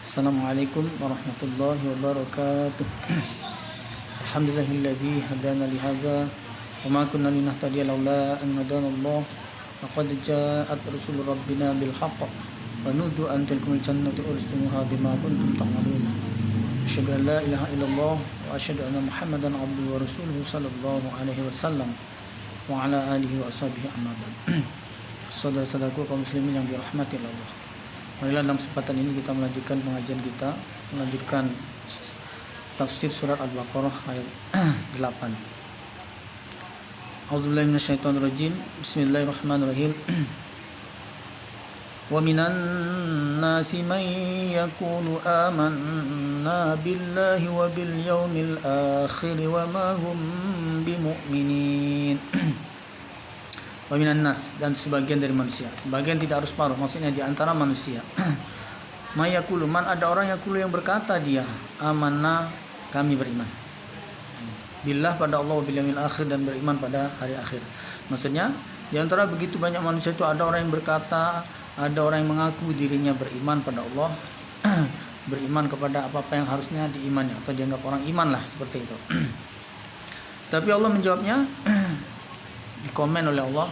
Assalamualaikum warahmatullahi wabarakatuh. Alhamdulillahilladzi hadana li hadza wa ma kunna linahtadiya laula an hadana Allah. Laqad ja'at rusul rabbina bil haqq wa nudu an tilkumul jannatu uristumuha bima kuntum ta'malun. Asyhadu an la ilaha illallah wa asyhadu anna Muhammadan abduhu wa rasuluhu sallallahu alaihi wasallam wa ala alihi wa ashabihi amma ba'd. Saudara-saudaraku kaum muslimin yang dirahmati Allah. Marilah dalam kesempatan ini kita melanjutkan pengajian kita, melanjutkan tafsir surat Al-Baqarah ayat 8. A'udzubillahi minasyaitonirrajim. Bismillahirrahmanirrahim. Wa minan nasi man yaqulu amanna billahi wa bil yaumil akhir wa ma hum bimu'minin. Wa minan nas, dan sebagian dari manusia. Sebagian tidak harus paruh, maksudnya di antara manusia. Mayakulu, man, ada orang yang berkata dia, amanna, kami beriman. Billah, pada Allah, wa bil yaumil akhir, dan beriman pada hari akhir. Maksudnya di antara begitu banyak manusia itu ada orang yang berkata, ada orang yang mengaku dirinya beriman pada Allah, beriman kepada apa-apa yang harusnya diimani atau dianggap orang iman lah, seperti itu. Tapi Allah menjawabnya, dikomen oleh Allah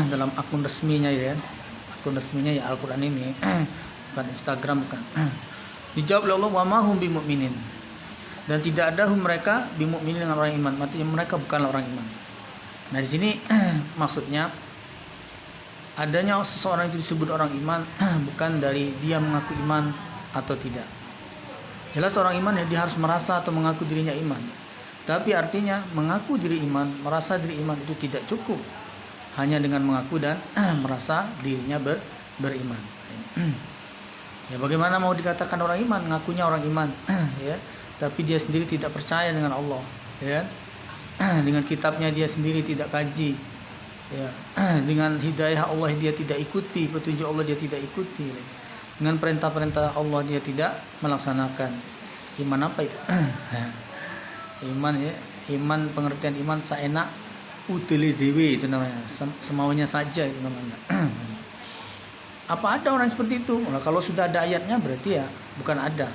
dalam akun resminya ya, akun resminya ya Al-Quran ini, bukan Instagram, bukan. Dijawab oleh Allah, wa ma hum bimu'minin, dan tidak ada mereka bimu'minin dengan orang iman, artinya mereka bukanlah orang iman. Nah di sini maksudnya adanya seseorang itu disebut orang iman bukan dari dia mengaku iman atau tidak. Jelas orang iman ya dia harus merasa atau mengaku dirinya iman. Tapi artinya mengaku diri iman, merasa diri iman itu tidak cukup hanya dengan mengaku dan merasa dirinya beriman. Ya bagaimana mau dikatakan orang iman, ngakunya orang iman, ya, tapi dia sendiri tidak percaya dengan Allah, ya, dengan kitabnya dia sendiri tidak kaji, ya, dengan hidayah Allah dia tidak ikuti, petunjuk Allah dia tidak ikuti, dengan perintah-perintah Allah dia tidak melaksanakan. Iman apa itu? Iman ya, iman pengertian iman saenak utili dewi itu namanya, semaunya saja itu namanya. Apa ada orang seperti itu? Nah, kalau sudah ada ayatnya berarti ya bukan ada.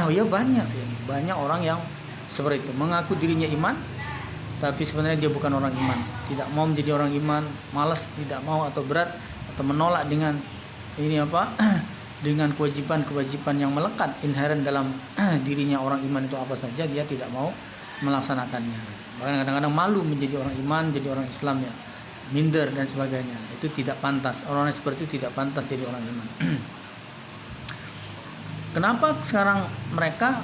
Ya banyak ya, banyak orang yang seperti itu, mengaku dirinya iman tapi sebenarnya dia bukan orang iman, tidak mau menjadi orang iman, malas, tidak mau atau berat atau menolak dengan ini apa? Dengan kewajiban-kewajiban yang melekat inherent dalam dirinya orang iman itu apa saja dia tidak mau melaksanakannya. Bahkan kadang-kadang malu menjadi orang iman, jadi orang Islam ya, minder dan sebagainya. Itu tidak pantas. Orang seperti itu tidak pantas jadi orang iman. Kenapa sekarang mereka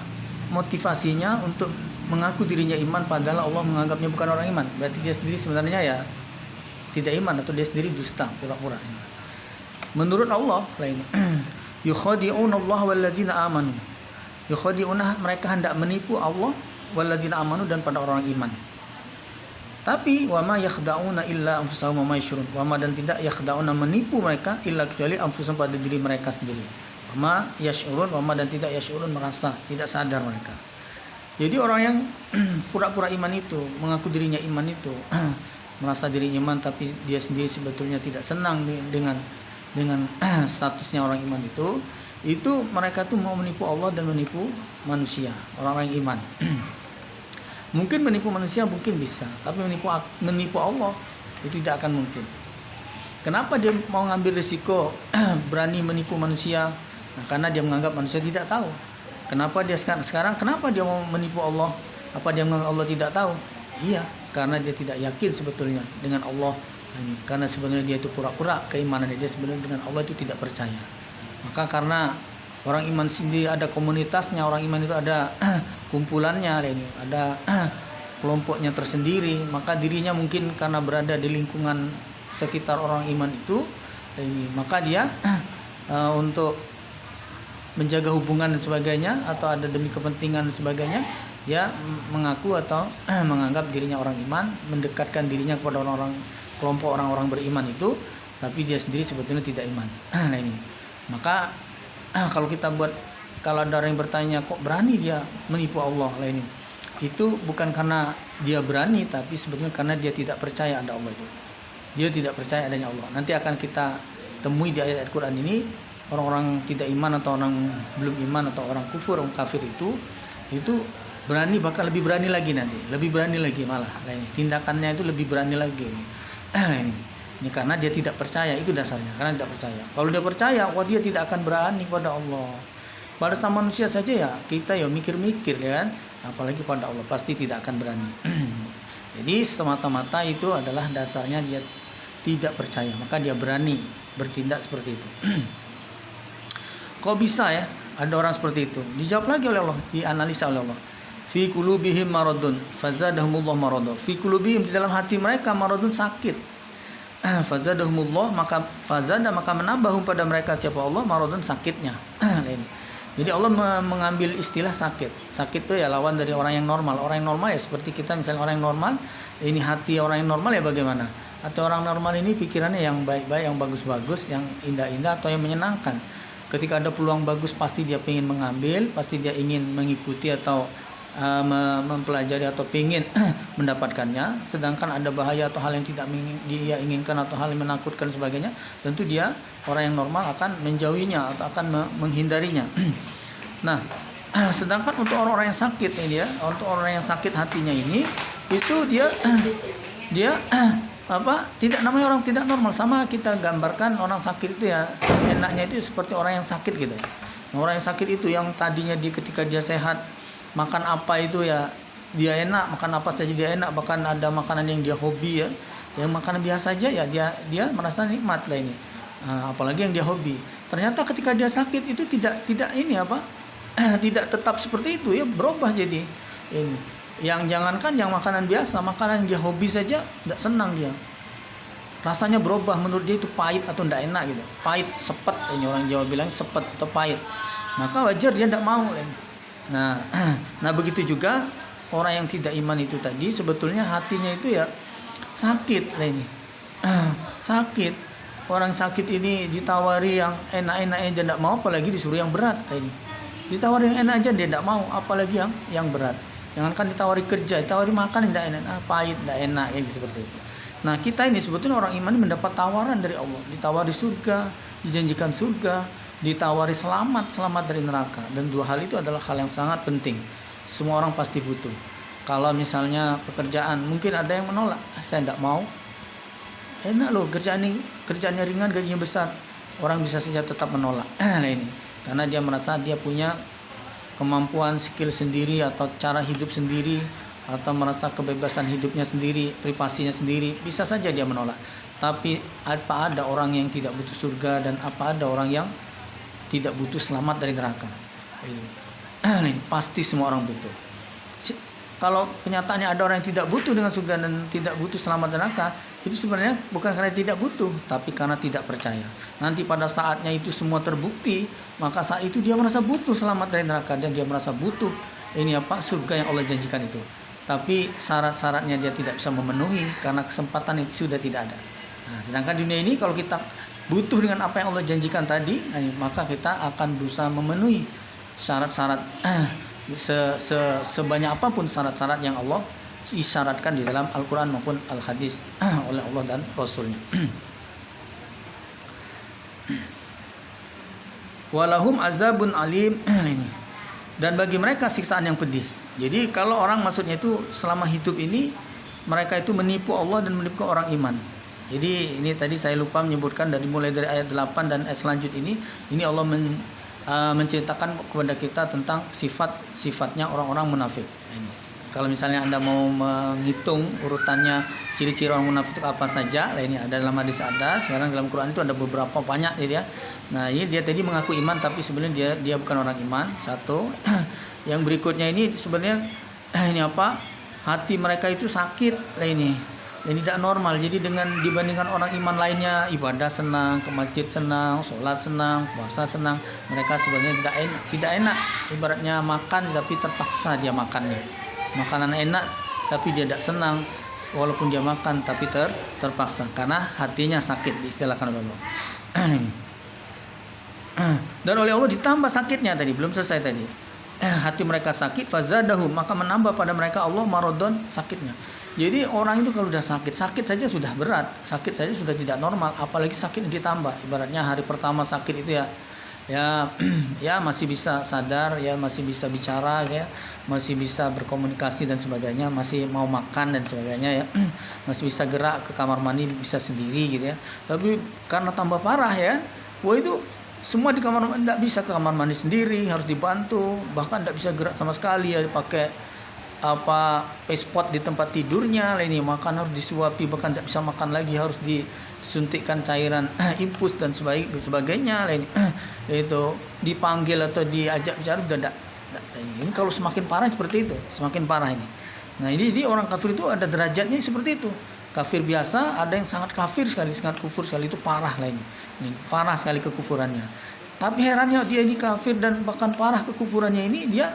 motivasinya untuk mengaku dirinya iman padahal Allah menganggapnya bukan orang iman? Berarti dia sendiri sebenarnya ya tidak iman atau dia sendiri dusta, pura-pura. Menurut Allah lain yukhadi'una Allah wallazina amanu. Yukhadi'una, mereka hendak menipu Allah, wallazina amanu, dan pada orang iman. Tapi wa ma yakhda'una illa anfusahum wa ma yashurun. Wa ma, dan tidak yakhda'una, menipu mereka, illa kecuali anfusahum, pada diri mereka sendiri. Wa ma yashurun, wa ma, dan tidak yashurun, merasa, tidak sadar mereka. Jadi orang yang pura-pura iman itu, mengaku dirinya iman itu, merasa dirinya iman tapi dia sendiri sebetulnya tidak senang dengan statusnya orang iman itu mereka tuh mau menipu Allah dan menipu manusia, orang-orang iman. Mungkin menipu manusia mungkin bisa, tapi menipu Allah itu tidak akan mungkin. Kenapa dia mau ngambil risiko berani menipu manusia? Nah, karena dia menganggap manusia tidak tahu. Kenapa dia sekarang kenapa dia mau menipu Allah? Apa dia menganggap Allah tidak tahu? Iya, karena dia tidak yakin sebetulnya dengan Allah. Karena sebenarnya dia itu pura-pura keimanan dia, sebenarnya dengan Allah itu tidak percaya. Maka karena orang iman sendiri ada komunitasnya, orang iman itu ada kumpulannya, ada kelompoknya tersendiri, maka dirinya mungkin karena berada di lingkungan sekitar orang iman itu, maka dia untuk menjaga hubungan dan sebagainya atau ada demi kepentingan dan sebagainya, dia mengaku atau menganggap dirinya orang iman, mendekatkan dirinya kepada kelompok orang-orang beriman itu, tapi dia sendiri sebetulnya tidak iman. Nah ini, maka kalau ada orang yang bertanya kok berani dia menipu Allah, lah ini, itu bukan karena dia berani, tapi sebetulnya karena dia tidak percaya ada Allah itu. Dia tidak percaya adanya Allah. Nanti akan kita temui di ayat Al-Quran ini orang-orang tidak iman atau orang belum iman atau orang kufur, orang kafir itu berani, bahkan lebih berani lagi nanti, lebih berani lagi malah. Tindakannya itu lebih berani lagi ini karena dia tidak percaya, itu dasarnya, karena tidak percaya. Kalau dia percaya, dia tidak akan berani pada Allah. Pada sama manusia saja ya kita ya mikir-mikir ya kan, apalagi pada Allah pasti tidak akan berani. Jadi semata-mata itu adalah dasarnya dia tidak percaya, maka dia berani bertindak seperti itu. Kok bisa ya ada orang seperti itu? Dijawab lagi oleh Allah, dianalisa oleh Allah. Fi qulubihim maradun fazadahumullah marada. Fi qulubihim, di dalam hati mereka maradun, sakit. Fazadahumullah, maka menambahum pada mereka siapa Allah maradun, sakitnya. Jadi Allah mengambil istilah sakit. Sakit itu ya lawan dari orang yang normal. Orang yang normal ya seperti kita, misalnya orang yang normal, ini hati orang yang normal ya bagaimana? Atau orang normal ini pikirannya yang baik-baik, yang bagus-bagus, yang indah-indah, atau yang menyenangkan. Ketika ada peluang bagus pasti dia ingin mengambil, pasti dia ingin mengikuti atau mempelajari atau ingin mendapatkannya. Sedangkan ada bahaya atau hal yang tidak dia inginkan atau hal yang menakutkan sebagainya, tentu dia orang yang normal akan menjauhinya atau akan menghindarinya. Nah, sedangkan untuk orang-orang yang sakit ini ya, untuk orang yang sakit hatinya ini, itu dia tidak, namanya orang tidak normal. Sama kita gambarkan orang sakit itu ya, enaknya itu seperti orang yang sakit gitu. Nah, orang yang sakit itu yang tadinya ketika dia sehat, makan apa itu ya dia enak, makan apa saja dia enak, bahkan ada makanan yang dia hobi ya, yang makanan biasa saja ya dia merasa nikmat lah ini. Apalagi yang dia hobi. Ternyata ketika dia sakit itu tidak ini tidak tetap seperti itu ya, berubah jadi ini. Yang jangankan yang makanan biasa, makanan yang dia hobi saja tidak senang dia. Rasanya berubah, menurut dia itu pahit atau tidak enak gitu. Pahit, sepet, ini orang Jawa bilang sepet atau pahit. Maka wajar dia tidak mau. Nah begitu juga orang yang tidak iman itu tadi, sebetulnya hatinya itu ya sakit lah ini. Sakit. Orang sakit ini ditawari yang enak-enak aja tidak mau, apalagi disuruh yang berat lah ini. Ditawari yang enak aja dia tidak mau, apalagi yang berat. Jangankan ditawari kerja, ditawari makan tidak enak, pahit, tidak enak ya seperti itu. Nah kita ini sebetulnya orang iman ini mendapat tawaran dari Allah, ditawari surga, dijanjikan surga, ditawari selamat dari neraka. Dan dua hal itu adalah hal yang sangat penting. Semua orang pasti butuh. Kalau misalnya pekerjaan, mungkin ada yang menolak, saya tidak mau. Enak loh kerjaannya ringan, gajinya besar. Orang bisa saja tetap menolak. Nah ini karena dia merasa dia punya kemampuan, skill sendiri, atau cara hidup sendiri, atau merasa kebebasan hidupnya sendiri, privasinya sendiri, bisa saja dia menolak. Tapi apa ada orang yang tidak butuh surga, dan apa ada orang yang tidak butuh selamat dari neraka? Ini pasti semua orang butuh. Kalau kenyataannya ada orang yang tidak butuh dengan surga dan tidak butuh selamat dari neraka, itu sebenarnya bukan karena tidak butuh, tapi karena tidak percaya. Nanti pada saatnya itu semua terbukti, maka saat itu dia merasa butuh selamat dari neraka, dan dia merasa butuh surga yang Allah janjikan itu. Tapi syarat-syaratnya dia tidak bisa memenuhi karena kesempatan itu sudah tidak ada. Nah, sedangkan dunia ini kalau kita butuh dengan apa yang Allah janjikan tadi, maka kita akan berusaha memenuhi syarat-syarat sebanyak apapun syarat-syarat yang Allah isyaratkan di dalam Al-Quran maupun Al-Hadis oleh Allah dan Rasulnya. Walahum azabun alim, dan bagi mereka siksaan yang pedih. Jadi kalau orang maksudnya itu selama hidup ini mereka itu menipu Allah dan menipu orang iman. Jadi ini tadi saya lupa menyebutkan mulai dari ayat 8 dan ayat selanjutnya ini Allah menceritakan kepada kita tentang sifat-sifatnya orang-orang munafik. Kalau misalnya Anda mau menghitung urutannya ciri-ciri orang munafik itu apa saja, ini ada dalam hadis, ada sekarang dalam Quran itu ada beberapa banyak jadi ya. Nah, ini dia tadi mengaku iman tapi sebenarnya dia bukan orang iman. Satu. Yang berikutnya ini sebenarnya hati mereka itu sakit lah ini. Dan tidak normal. Jadi dengan dibandingkan orang iman lainnya, ibadah senang, ke masjid senang, sholat senang, puasa senang, mereka sebenarnya tidak enak. Ibaratnya makan tapi terpaksa dia makannya. Makanan enak tapi dia tidak senang, walaupun dia makan tapi terpaksa karena hatinya sakit, diistilahkan oleh Allah. Dan oleh Allah ditambah sakitnya tadi, belum selesai tadi. Hati mereka sakit, fazadahum, maka menambah pada mereka Allah maradon, sakitnya. Jadi orang itu kalau sudah sakit saja sudah berat, sakit saja sudah tidak normal, apalagi sakit ditambah. Ibaratnya hari pertama sakit itu ya ya ya masih bisa sadar, ya masih bisa bicara, ya masih bisa berkomunikasi dan sebagainya, masih mau makan dan sebagainya, ya masih bisa gerak ke kamar mandi bisa sendiri gitu ya. Tapi karena tambah parah ya, wah itu semua di kamar mandi, tidak bisa ke kamar mandi sendiri, harus dibantu, bahkan tidak bisa gerak sama sekali ya, pakai spot di tempat tidurnya, ini makan harus disuapi, bahkan tidak bisa makan lagi, harus disuntikkan cairan infus dan sebagainya, ini itu dipanggil atau diajak bicara udah tidak. Ini kalau semakin parah seperti itu, semakin parah ini. Nah ini orang kafir itu ada derajatnya seperti itu. Kafir biasa, ada yang sangat kafir sekali, sangat kufur sekali, itu parah lah ini parah sekali kekufurannya. Tapi herannya dia ini kafir dan bahkan parah kekufurannya ini, dia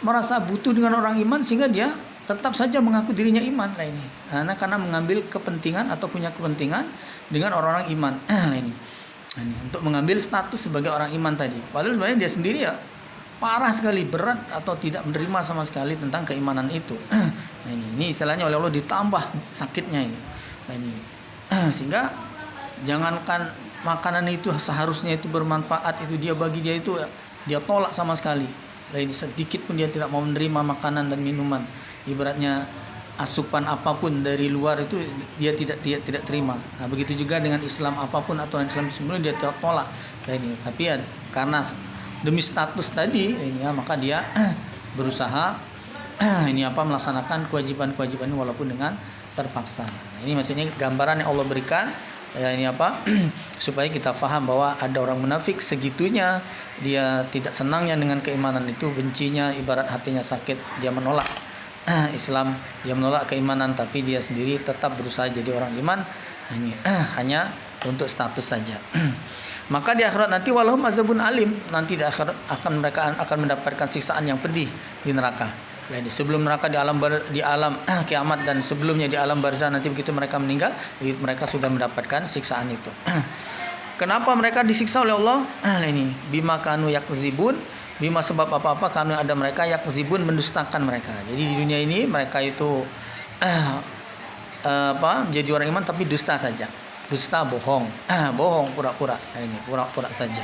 merasa butuh dengan orang iman sehingga dia tetap saja mengaku dirinya iman lah ini. Karena mengambil kepentingan atau punya kepentingan dengan orang-orang iman ini. Untuk mengambil status sebagai orang iman tadi. Padahal sebenarnya dia sendiri ya parah sekali, berat atau tidak menerima sama sekali tentang keimanan itu. Nah ini istilahnya oleh Allah ditambah sakitnya ini. Nah ini sehingga jangankan makanan itu seharusnya itu bermanfaat, itu dia bagi dia itu dia tolak sama sekali. Lain sedikit pun dia tidak mau menerima makanan dan minuman. Ibaratnya asupan apapun dari luar itu dia tidak terima. Nah, begitu juga dengan Islam, apapun aturan Islam sebelumnya dia tolak. Ini tapi ya karena demi status tadi ini ya, maka dia berusaha melaksanakan kewajiban-kewajiban ini walaupun dengan terpaksa. Nah, ini maksudnya gambaran yang Allah berikan ya, ini supaya kita paham bahwa ada orang munafik segitunya dia tidak senangnya dengan keimanan itu, bencinya, ibarat hatinya sakit, dia menolak Islam, dia menolak keimanan, tapi dia sendiri tetap berusaha jadi orang iman hanya untuk status saja. Maka di akhirat nanti walahum azabun alim, nanti di akhirat mereka akan mendapatkan siksaan yang pedih di neraka. Ini sebelum neraka di alam kiamat dan sebelumnya di alam barzah, nanti begitu mereka meninggal mereka sudah mendapatkan siksaan itu. Kenapa mereka disiksa oleh Allah? Ini bima kanu yakzibun, bima sebab apa-apa kanu ada mereka yakzibun mendustakan mereka. Jadi di dunia ini mereka itu jadi orang iman tapi dusta saja. Dusta, bohong, bohong pura-pura. Ini pura-pura saja.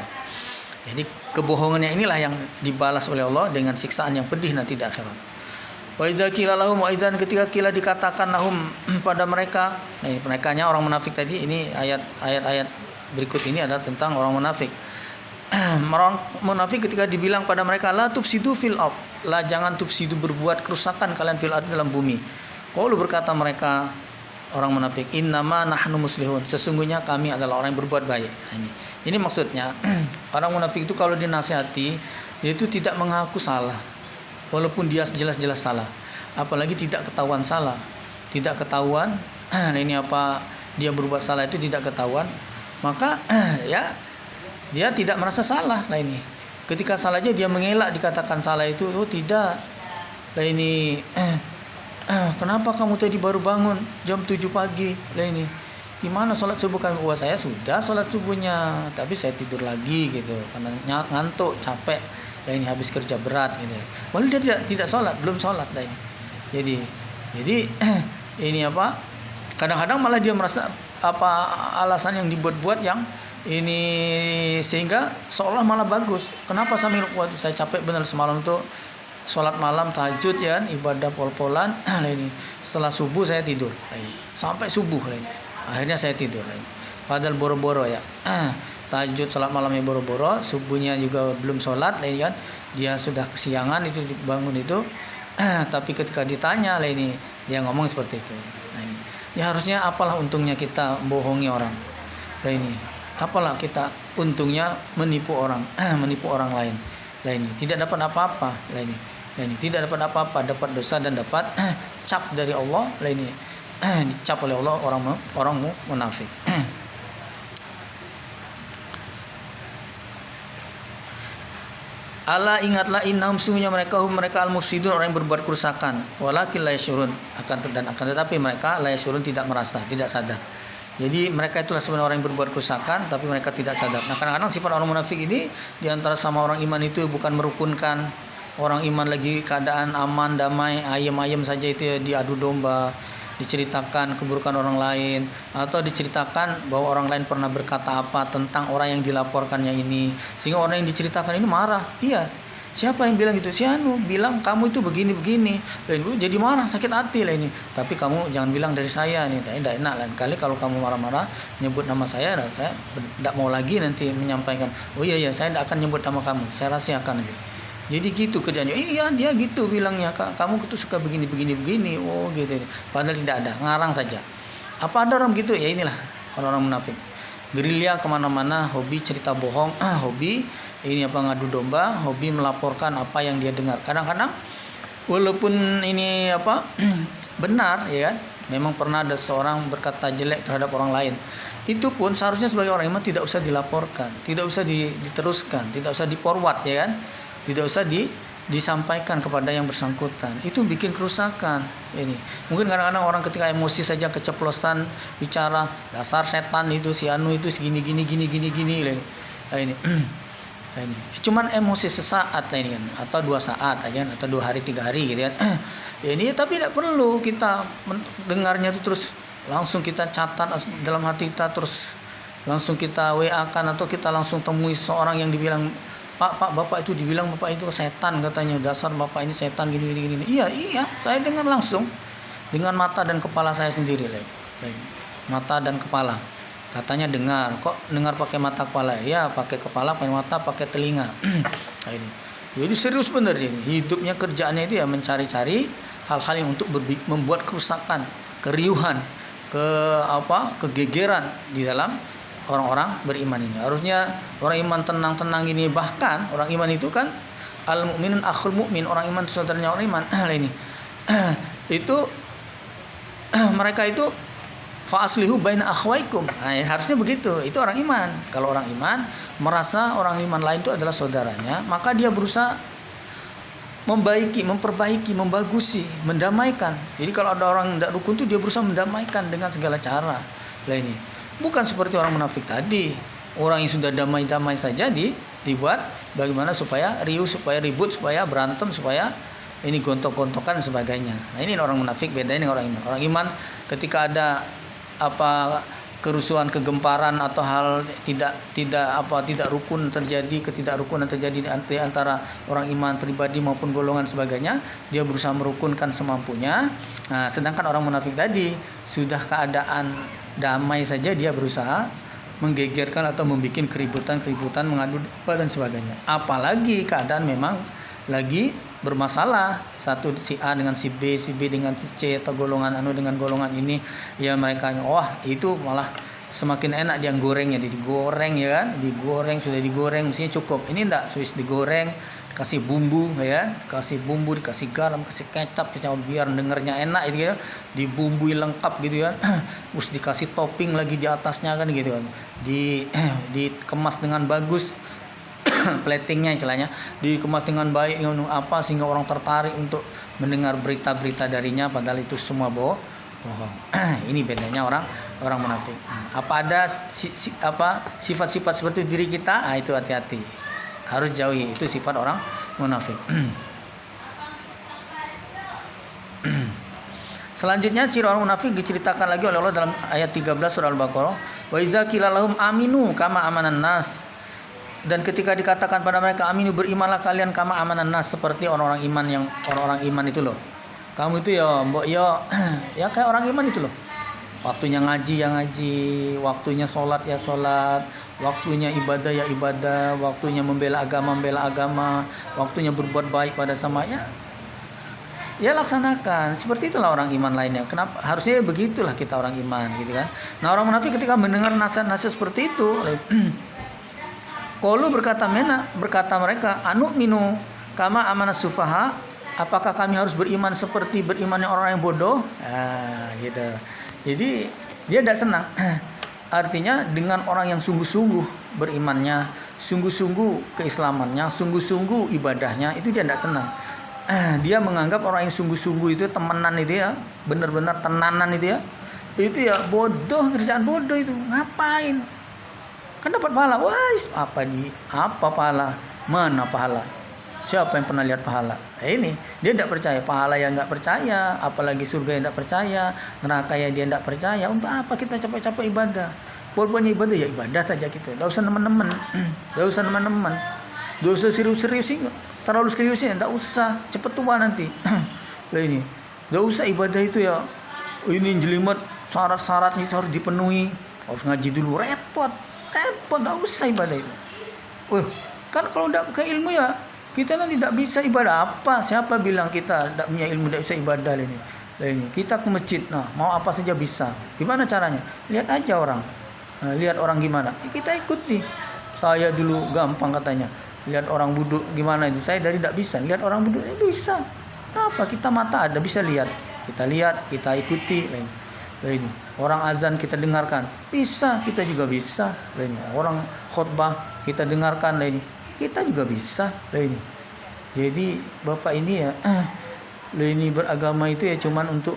Jadi kebohongannya inilah yang dibalas oleh Allah dengan siksaan yang pedih nanti di akhirat. Wa idza qila lahum, wa idzan ketika qila dikatakan lahum pada mereka. Nah, merekanya orang munafik tadi, ini ayat-ayat berikut ini adalah tentang orang munafik. Orang munafik ketika dibilang pada mereka la tufsidu fil ard, la jangan tufsidu berbuat kerusakan kalian fil ard dalam bumi. Qalu berkata mereka orang munafik, innama nahnu muslihun, sesungguhnya kami adalah orang yang berbuat baik. Ini maksudnya orang munafik itu kalau dinasihati dia itu tidak mengaku salah walaupun dia jelas-jelas salah, apalagi tidak ketahuan salah, tidak ketahuan ini dia berbuat salah itu tidak ketahuan, maka ya dia tidak merasa salah lah ini. Ketika salah aja dia mengelak dikatakan salah itu, oh tidak lah ini kenapa kamu tadi baru bangun jam 7 pagi lah ini, gimana sholat subuh kami? Wah saya sudah sholat subuhnya tapi saya tidur lagi gitu karena ngantuk capek lah ini, habis kerja berat gitu. Walau dia tidak sholat, belum sholat lah ini. Jadi ini kadang-kadang malah dia merasa alasan yang dibuat-buat yang ini sehingga seolah malah bagus. Kenapa sambil saya capek benar semalam tuh sholat malam tahajud ya, ibadah pol-polan ini, setelah subuh saya tidur sampai subuh ini. Akhirnya saya tidur ini. Padahal boro-boro ya tahajud sholat malamnya boro-boro, subuhnya juga belum sholat ini kan, dia sudah kesiangan itu bangun itu tapi ketika ditanya lah ini dia ngomong seperti itu. Nah ini ya harusnya apalah untungnya kita bohongi orang lah ini, apalah kita untungnya menipu orang lain lah ini, tidak dapat apa-apa lah ini tidak dapat apa-apa, dapat dosa dan dapat cap dari Allah lah ini, dicap oleh Allah orang munafik. Ala ingatlah innahum sungguhnya mereka al-mufsidun, orang yang berbuat kerusakan, walakin la yasyurun, akan tetapi mereka la yasyurun tidak merasa, tidak sadar. Jadi mereka itulah sebenarnya orang yang berbuat kerusakan tapi mereka tidak sadar. Nah kadang-kadang sifat orang munafik ini diantara sama orang iman itu bukan merukunkan. Orang iman lagi keadaan aman, damai, ayem-ayem saja itu ya diadu domba, diceritakan keburukan orang lain, atau diceritakan bahwa orang lain pernah berkata apa tentang orang yang dilaporkannya ini, sehingga orang yang diceritakan ini marah. Iya, siapa yang bilang itu? Si Anu bilang kamu itu begini-begini. Lain jadi marah, sakit hati lah ini. Tapi kamu jangan bilang dari saya nih, tidak enak. Lain kali kalau kamu marah-marah nyebut nama saya, dan saya tidak mau lagi nanti menyampaikan. Oh iya, saya tidak akan nyebut nama kamu, saya rahasiakan lagi. Jadi gitu kerjanya. Iya, dia gitu bilangnya, kamu tuh suka begini. Oh gitu. Padahal tidak ada, ngarang saja. Apa ada orang gitu? Ya inilah orang-orang munafik. Gerilya kemana-mana, hobi cerita bohong, hobi ini ngadu domba, hobi melaporkan apa yang dia dengar. Kadang-kadang walaupun ini benar, ya kan? Memang pernah ada seorang berkata jelek terhadap orang lain. Itu pun seharusnya sebagai orang iman tidak usah dilaporkan, tidak usah diteruskan, tidak usah di-forward, ya kan? Tidak usah disampaikan kepada yang bersangkutan. Itu bikin kerusakan ini. Mungkin kadang-kadang orang ketika emosi saja keceplosan bicara, dasar setan itu, si Anu itu segini gini. Ini. Ini. Cuman emosi sesaat lah ini kan, atau 2 saat aja, atau 2 hari 3 hari gitu kan. Ya ini tapi tidak perlu kita dengarnya itu terus langsung kita catat dalam hati kita, terus langsung kita WA-kan, atau kita langsung temui seorang yang dibilang Pak, Bapak itu dibilang Bapak itu setan katanya, dasar Bapak ini setan gini. Iya, saya dengar langsung dengan mata dan kepala saya sendiri. Mata dan kepala. Katanya dengar, kok dengar pakai mata kepala? Ya, pakai kepala, pakai mata, pakai telinga. Ini. Jadi serius benar ini. Hidupnya kerjaannya itu ya mencari-cari hal-hal yang untuk membuat kerusakan, keriuhan, kegegeran di dalam orang-orang beriman ini. Harusnya orang iman tenang-tenang ini. Bahkan orang iman itu kan al-mu'minun akhul mu'min, orang iman itu saudaranya orang iman. Ini itu mereka itu fa aslihu baina akhwaikum. Harusnya begitu. Itu orang iman. Kalau orang iman merasa orang iman lain itu adalah saudaranya, maka dia berusaha memperbaiki, membagusi, mendamaikan. Jadi kalau ada orang tidak rukun itu dia berusaha mendamaikan dengan segala cara. Ini bukan seperti orang munafik tadi. Orang yang sudah damai-damai saja dibuat bagaimana supaya riuh, supaya ribut, supaya berantem, supaya ini gontok-gontokan dan sebagainya. Nah, ini orang munafik, bedanya dengan orang iman. Orang iman ketika ada kerusuhan, kegemparan atau hal tidak rukun terjadi, ketidakrukunan terjadi di antara orang iman pribadi maupun golongan sebagainya, dia berusaha merukunkan semampunya. Nah, sedangkan orang munafik tadi sudah keadaan damai saja dia berusaha menggegerkan atau membuat keributan, mengadu dan sebagainya. Apalagi keadaan memang lagi bermasalah, satu si A dengan si B dengan si C, atau golongan anu dengan golongan ini, ya mereka itu malah semakin enak dia gorengnya, digoreng ya kan, sudah digoreng mestinya cukup. Ini enggak, Swiss digoreng, kasih bumbu ya, dikasih garam, kasih kecap, biar dengernya enak gitu ya, dibumbui lengkap gitu ya, terus dikasih topping lagi di atasnya kan gitu kan, dikemas dengan bagus. Platingnya istilahnya dikemas dengan baik sehingga orang tertarik untuk mendengar berita-berita darinya, padahal itu semua bohong. Ini bedanya orang munafik. Apa ada sifat-sifat seperti diri kita? Itu hati-hati, harus jauhi, itu sifat orang munafik. Selanjutnya ciri orang munafik diceritakan lagi oleh Allah dalam ayat 13 surah Al-Baqarah. Wa idza qila lahum aminu kama amanan nas. Dan ketika dikatakan pada mereka aminu, berimanlah kalian kama amanan nas, seperti orang-orang iman itu loh. Kamu itu ya kayak orang iman itu loh. Waktunya ngaji ya ngaji, waktunya sholat ya sholat, waktunya ibadah ya ibadah, waktunya membela agama, waktunya berbuat baik pada sama ya laksanakan. Seperti itulah orang iman lainnya. Kenapa? Harusnya begitulah kita orang iman gitu kan. Nah, orang munafik ketika mendengar nasihat-nasihat seperti itu, qalu berkata mereka, anu minu kama amanas sufaha, apakah kami harus beriman seperti berimannya orang yang bodoh? Gitu. Jadi dia tidak senang. Artinya dengan orang yang sungguh-sungguh berimannya, sungguh-sungguh keislamannya, sungguh-sungguh ibadahnya, itu dia tidak senang. Dia menganggap orang yang sungguh-sungguh itu temenan itu ya, benar-benar tenanan itu ya bodoh, kerjaan bodoh itu. Ngapain? Kan dapat pahala. Apa pahala? Mana pahala? Siapa yang pernah lihat pahala? Ini dia tidak percaya. Pahala yang nggak percaya, apalagi surga yang tidak percaya, neraka yang dia tidak percaya. Untuk apa kita capek-capek ibadah? Walaupun ibadah ya ibadah saja kita. Tidak usah teman-teman, tidak usah teman-teman, tidak usah serius-serius, terlalu seriusnya, tidak usah, cepat tua nanti. Lah ini, tidak usah ibadah itu ya. Ini jelimet, syarat-syaratnya harus dipenuhi, harus ngaji dulu, repot, tidak usah ibadah itu. Kan kalau tidak ke ilmu ya kita kan tidak bisa ibadah apa? Siapa bilang kita tidak punya ilmu tidak bisa ibadah ini? Kita ke masjid, mau apa saja bisa. Gimana caranya? Lihat aja orang, lihat orang gimana, kita ikuti. Saya dulu gampang katanya. Lihat orang buduk gimana itu, saya dari tidak bisa. Lihat orang buduk bisa. Kenapa? Kita mata ada bisa lihat. Kita lihat, kita ikuti. Ini orang azan kita dengarkan, bisa. Kita juga bisa. Orang khutbah kita dengarkan, kita juga bisa. Ini jadi bapak ini ya, ini beragama itu ya cuman untuk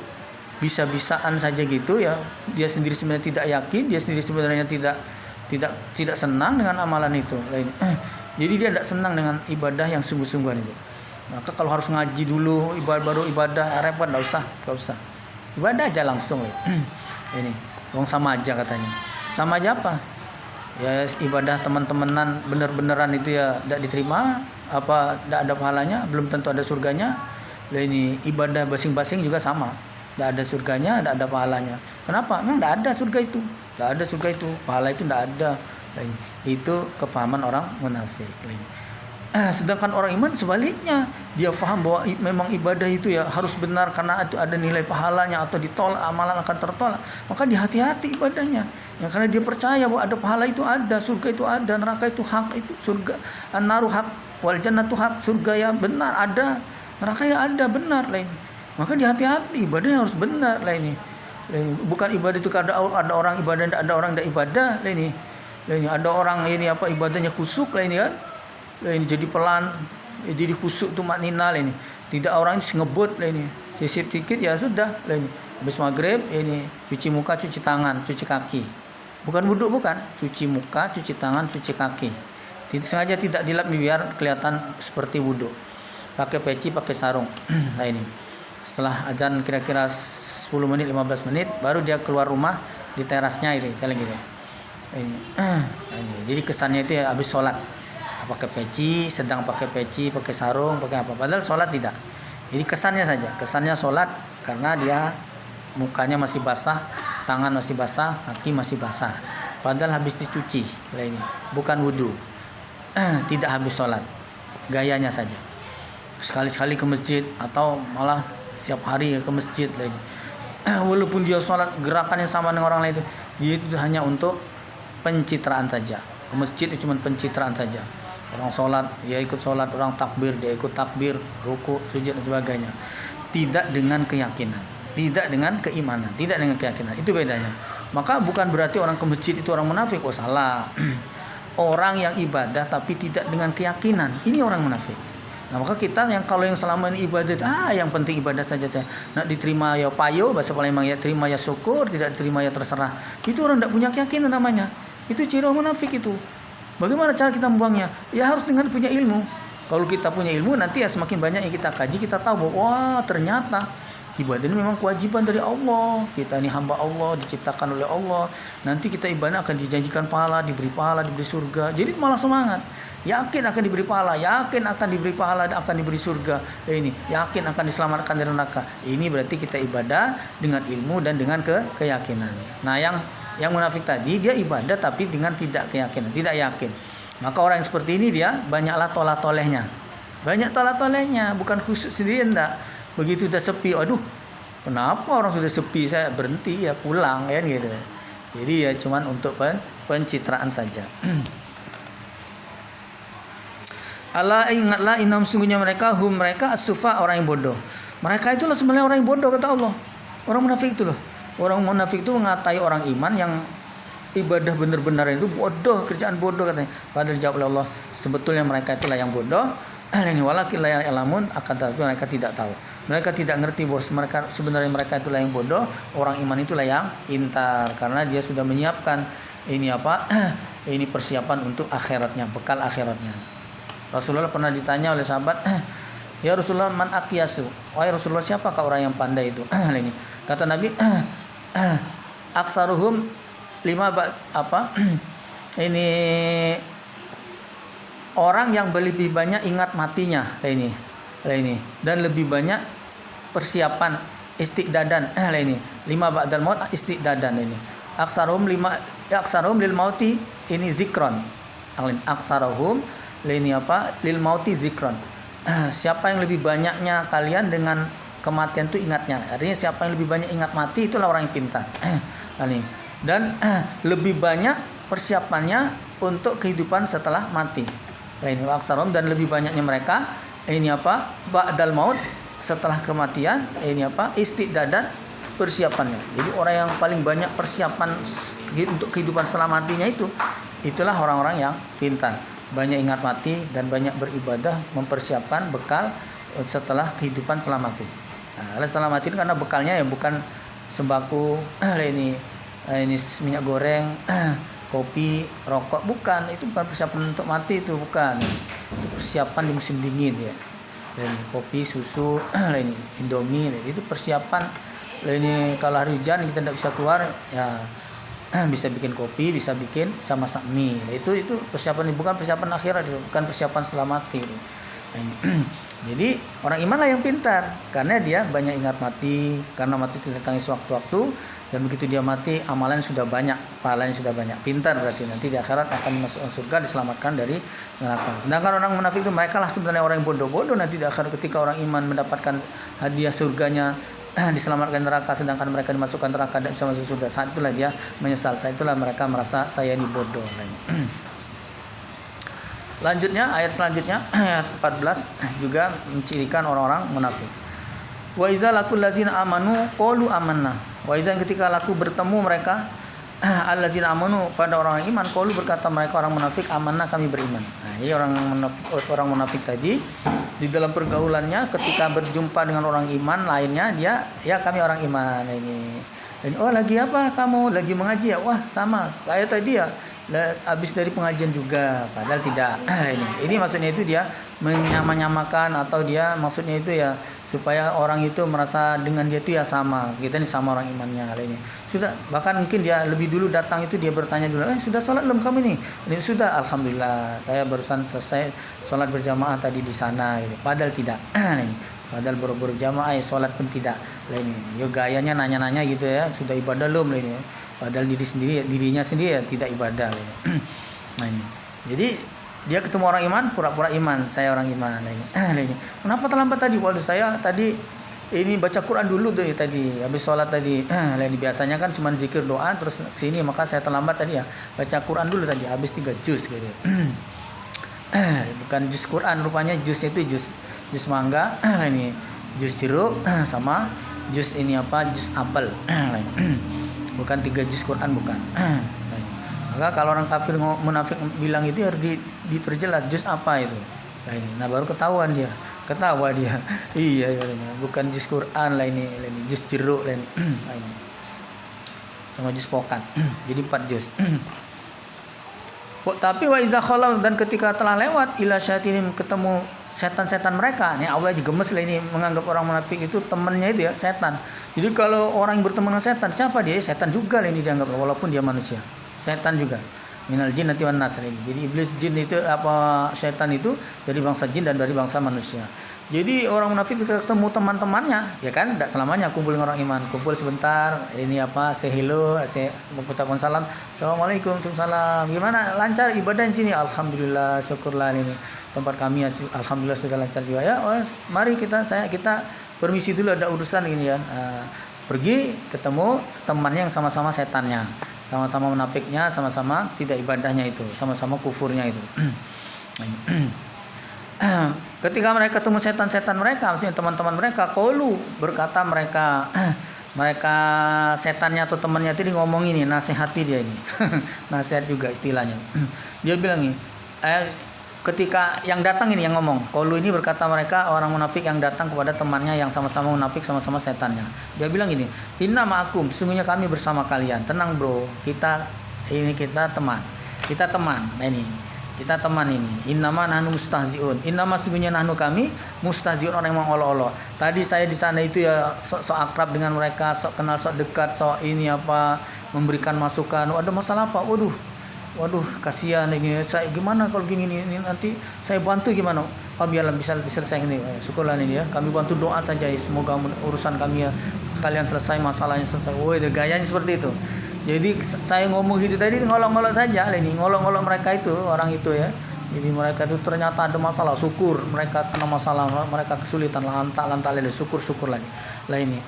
bisa-bisaan saja gitu ya. Dia sendiri sebenarnya tidak yakin, dia sendiri sebenarnya tidak senang dengan amalan itu. Jadi dia tidak senang dengan ibadah yang sungguh-sungguhan itu. Maka kalau harus ngaji dulu baru ibadah, repot, enggak usah. Ibadah aja langsung. Ini wong sama aja katanya. Sama aja apa? Ya ibadah teman-temanan bener-beneran itu ya tidak diterima, apa tidak ada pahalanya, belum tentu ada surganya. Ini ibadah basing-basing juga sama, tidak ada surganya, tidak ada pahalanya. Kenapa? Memang tidak ada surga itu, pahala itu tidak ada. Itu kepahaman orang munafik. Sedangkan orang iman sebaliknya, dia paham bahwa memang ibadah itu ya harus benar karena itu ada nilai pahalanya, atau ditolak amalan akan tertolak, maka hati-hati ibadahnya ya, karena dia percaya bahwa ada pahala itu ada, surga itu ada, neraka itu hak, itu surga an-naru hak wal jannatu hak, surga ya benar ada, neraka ya ada benar lain. Maka hati-hati ibadahnya harus benar lah ini. Bukan ibadah itu karena ada orang ibadah, ada orang tidak ibadah lah ini. Ada orang ini apa ibadahnya khusyuk lah ini kan. Ini jadi pelan, jadi khusyuk tuh maknina ini. Tidak orang ini ngebut lah ini. Sisip dikit ya sudah lah ini. Habis maghrib ini cuci muka, cuci tangan, cuci kaki. Bukan wudhu, bukan. Cuci muka, cuci tangan, cuci kaki. Sengaja tidak dilap biar kelihatan seperti wudhu. Pakai peci, pakai sarung. Nah ini. Setelah azan kira-kira 10 menit, 15 menit baru dia keluar rumah di terasnya ini, misalnya gitu. Ini. Jadi kesannya itu ya habis sholat. Pakai peci, sedang pakai peci, pakai sarung, pakai apa, padahal sholat tidak. Jadi kesannya saja, kesannya sholat karena dia mukanya masih basah, tangan masih basah, kaki masih basah, padahal habis dicuci ini, bukan wudhu. Tidak habis sholat, gayanya saja. Sekali-sekali ke masjid atau malah setiap hari ke masjid ini. Walaupun dia sholat gerakan yang sama dengan orang lain itu hanya untuk pencitraan saja. Ke masjid itu cuma pencitraan saja. Orang sholat, dia ikut sholat, orang takbir, dia ikut takbir, ruku, sujud dan sebagainya. Tidak dengan keyakinan, tidak dengan keimanan, tidak dengan keyakinan. Itu bedanya. Maka bukan berarti orang ke masjid itu orang munafik. Oh salah. Orang yang ibadah tapi tidak dengan keyakinan, ini orang munafik. Nah maka kita yang kalau yang selama ini ibadah, yang penting ibadah saja. Nak diterima ya payo, bahasa Palembang ya terima ya syukur, tidak diterima ya terserah. Itu orang tidak punya keyakinan namanya. Itu ciri orang munafik itu. Bagaimana cara kita membuangnya? Ya harus dengan punya ilmu. Kalau kita punya ilmu nanti ya semakin banyak yang kita kaji, kita tahu bahwa wah ternyata ibadah ini memang kewajiban dari Allah. Kita ini hamba Allah, diciptakan oleh Allah. Nanti kita ibadah akan dijanjikan pahala, diberi surga. Jadi malah semangat. Yakin akan diberi pahala, yakin akan diberi pahala dan akan diberi surga. Ini yakin akan diselamatkan dari neraka. Ini berarti kita ibadah dengan ilmu dan dengan keyakinan. Nah, yang munafik tadi dia ibadah tapi dengan tidak keyakinan, tidak yakin. Maka orang yang seperti ini dia banyaklah tolah-tolehnya. Banyak tolah-tolehnya, bukan khusyuk sendiri enggak. Begitu udah sepi, aduh, kenapa orang sudah sepi, saya berhenti ya pulang kan gitu. Jadi ya cuman untuk pencitraan saja. Allah ingatlah inam sungguhnya mereka as-sufa, orang yang bodoh. Mereka itulah sebenarnya orang yang bodoh kata Allah. Orang munafik itu loh. Orang munafik itu mengatai orang iman yang ibadah benar-benar itu bodoh, kerjaan bodoh katanya. Padahal dijawab oleh Allah, sebetulnya mereka itulah yang bodoh. Walakin la ya'lamun, akan tetapi mereka tidak tahu. Mereka tidak ngerti bahwa sebenarnya mereka itulah yang bodoh, orang iman itulah yang pintar karena dia sudah menyiapkan ini persiapan untuk akhiratnya, bekal akhiratnya. Rasulullah pernah ditanya oleh sahabat, ya Rasulullah, man aqyasu? Wahai Rasulullah, siapakah orang yang pandai itu? Ini kata Nabi, aksaruhum ini orang yang lebih banyak ingat matinya ini dan lebih banyak persiapan istiqdadan ini 5 ba'dal maut istiqdadan ini aksaruhum lil mauti ini zikron aksaruhum lil mauti zikron. Siapa yang lebih banyaknya kalian dengan kematian itu ingatnya, artinya siapa yang lebih banyak ingat mati itulah orang yang pintar. Dan lebih banyak persiapannya untuk kehidupan setelah mati. Ini aksarum, dan lebih banyaknya mereka ba'dal maut, setelah kematian istiqdadan persiapannya. Jadi orang yang paling banyak persiapan untuk kehidupan setelah matinya itulah orang-orang yang pintar, banyak ingat mati dan banyak beribadah, mempersiapkan bekal setelah kehidupan setelah mati. Setelah mati itu karena bekalnya ya bukan sembako ini minyak goreng, kopi, rokok, bukan. Itu bukan persiapan untuk mati, itu bukan. Itu persiapan di musim dingin ya. Dan kopi, susu, ini Indomie, itu persiapan. Ini kalau hari hujan kita tidak bisa keluar ya, bisa bikin kopi, bisa bikin sama masak mie. Itu persiapan, bukan persiapan akhirat, bukan persiapan setelah mati. Jadi orang iman lah yang pintar, karena dia banyak ingat mati, karena mati itu datangnya sewaktu-waktu, dan begitu dia mati amalan sudah banyak, pahalanya sudah banyak. Pintar berarti nanti di akhirat akan masuk surga, diselamatkan dari neraka. Sedangkan orang munafik itu mereka lah sebenarnya orang yang bodoh-bodoh, nanti di akhirat ketika orang iman mendapatkan hadiah surganya, diselamatkan neraka, sedangkan mereka dimasukkan neraka dan bisa masuk surga. Saat itulah dia menyesal, saat itulah mereka merasa saya ini bodoh. Lanjutnya ayat selanjutnya ayat 14 juga mencirikan orang-orang munafik. Wa iza laqul ladzina amanu qalu amanna. Wa iza ketika laku bertemu mereka alladzina amanu pada orang iman, qalu berkata mereka orang munafik, amanna kami beriman. Nah, ini orang munafik tadi di dalam pergaulannya ketika berjumpa dengan orang iman lainnya, dia ya kami orang iman ini. Dan oh lagi apa kamu? Lagi mengaji ya? Wah sama, saya tadi ya habis dari pengajian juga, padahal tidak. Ini maksudnya itu dia menyamakan atau dia maksudnya itu ya supaya orang itu merasa dengan dia itu ya sama, kita ini sama orang imannya kali ini. Sudah, bahkan mungkin dia lebih dulu datang itu dia bertanya dulu, sudah sholat belum kamu ini? Ini sudah, alhamdulillah saya barusan selesai sholat berjamaah tadi di sana. Padahal tidak. Padahal buru-buru jamaah sholat pun tidak. Yo gayanya nanya-nanya gitu ya, sudah ibadah belum ini? Padahal dirinya sendiri ya tidak ibadah. Nah ini. Jadi dia ketemu orang iman, pura-pura iman, saya orang iman. Nah ini. Kenapa terlambat tadi? Waduh, saya tadi ini baca Quran dulu tuh tadi, habis sholat tadi. Nah ini biasanya kan cuma zikir doa terus sini, maka saya terlambat tadi ya. Baca Quran dulu tadi, habis 3 juz gitu. Bukan juz Quran, rupanya juznya itu juz mangga, ini juz jeruk sama juz ini juz apel. Bukan 3 juz Quran, bukan. Maka kalau orang kafir munafik bilang itu harus diperjelas juz apa itu. Nah baru ketawa dia. Iya, bukan juz Quran lah ini juz jeruk lah ini. Sama juz pokat. Jadi 4 juz. Tapi wa idza khalau, dan ketika telah lewat ila syaitin, ketemu setan-setan mereka. Ini Allah juga gemes lah ini menganggap orang munafik itu temannya itu ya setan. Jadi kalau orang yang berteman dengan setan, siapa dia? Setan juga lah ini dianggap, walaupun dia manusia. Setan juga. Minal jinnati wan nas ini. Jadi iblis, jin itu setan itu dari bangsa jin dan dari bangsa manusia. Jadi orang munafik ketemu teman-temannya, ya kan, tidak selamanya kumpul dengan orang iman. Kumpul sebentar, ini say hello, mengucapkan salam, assalamualaikum, waalaikumsalam. Gimana, lancar ibadah di sini? Alhamdulillah, syukurlah ini tempat kami, alhamdulillah sudah lancar juga ya. Mari kita permisi dulu, ada urusan gini ya. Pergi ketemu temannya yang sama-sama setannya, sama-sama munafiknya, sama-sama tidak ibadahnya itu, sama-sama kufurnya itu. Ketika mereka ketemu setan-setan mereka, maksudnya teman-teman mereka, qaulu berkata mereka setannya atau temannya tadi ngomong ini, nasihati dia ini. Nasihat juga istilahnya. Dia bilang ini, ketika yang datang ini yang ngomong, qaulu ini berkata mereka orang munafik yang datang kepada temannya yang sama-sama munafik, sama-sama setannya. Dia bilang ini, inna ma'akum, sesungguhnya kami bersama kalian. Tenang bro, kita teman. Nah ini Kita teman ini. Innama nahnu mustahziun. Innama sesungguhnya nahnu kami mustahziun, orang yang mengolok-olok. Tadi saya di sana itu ya sok akrab dengan mereka, sok kenal, sok dekat, sok ini apa memberikan masukan. Ada masalah apa? Waduh, kasihan ini. Saya gimana kalau gini ini nanti saya bantu gimana? Oh biarlah bisa diselesaikan ini. Syukurlah ini ya. Kami bantu doa saja ya. Semoga urusan kami ya sekalian selesai, masalahnya selesai. Woi, gayanya seperti itu. Jadi saya ngomong gitu tadi ngolok-ngolok saja ini, ngolok-ngolok mereka itu, orang itu ya. Jadi mereka itu ternyata ada masalah, syukur. Mereka kena masalah, mereka kesulitan, lantak lagi, syukur lagi. Lah ini.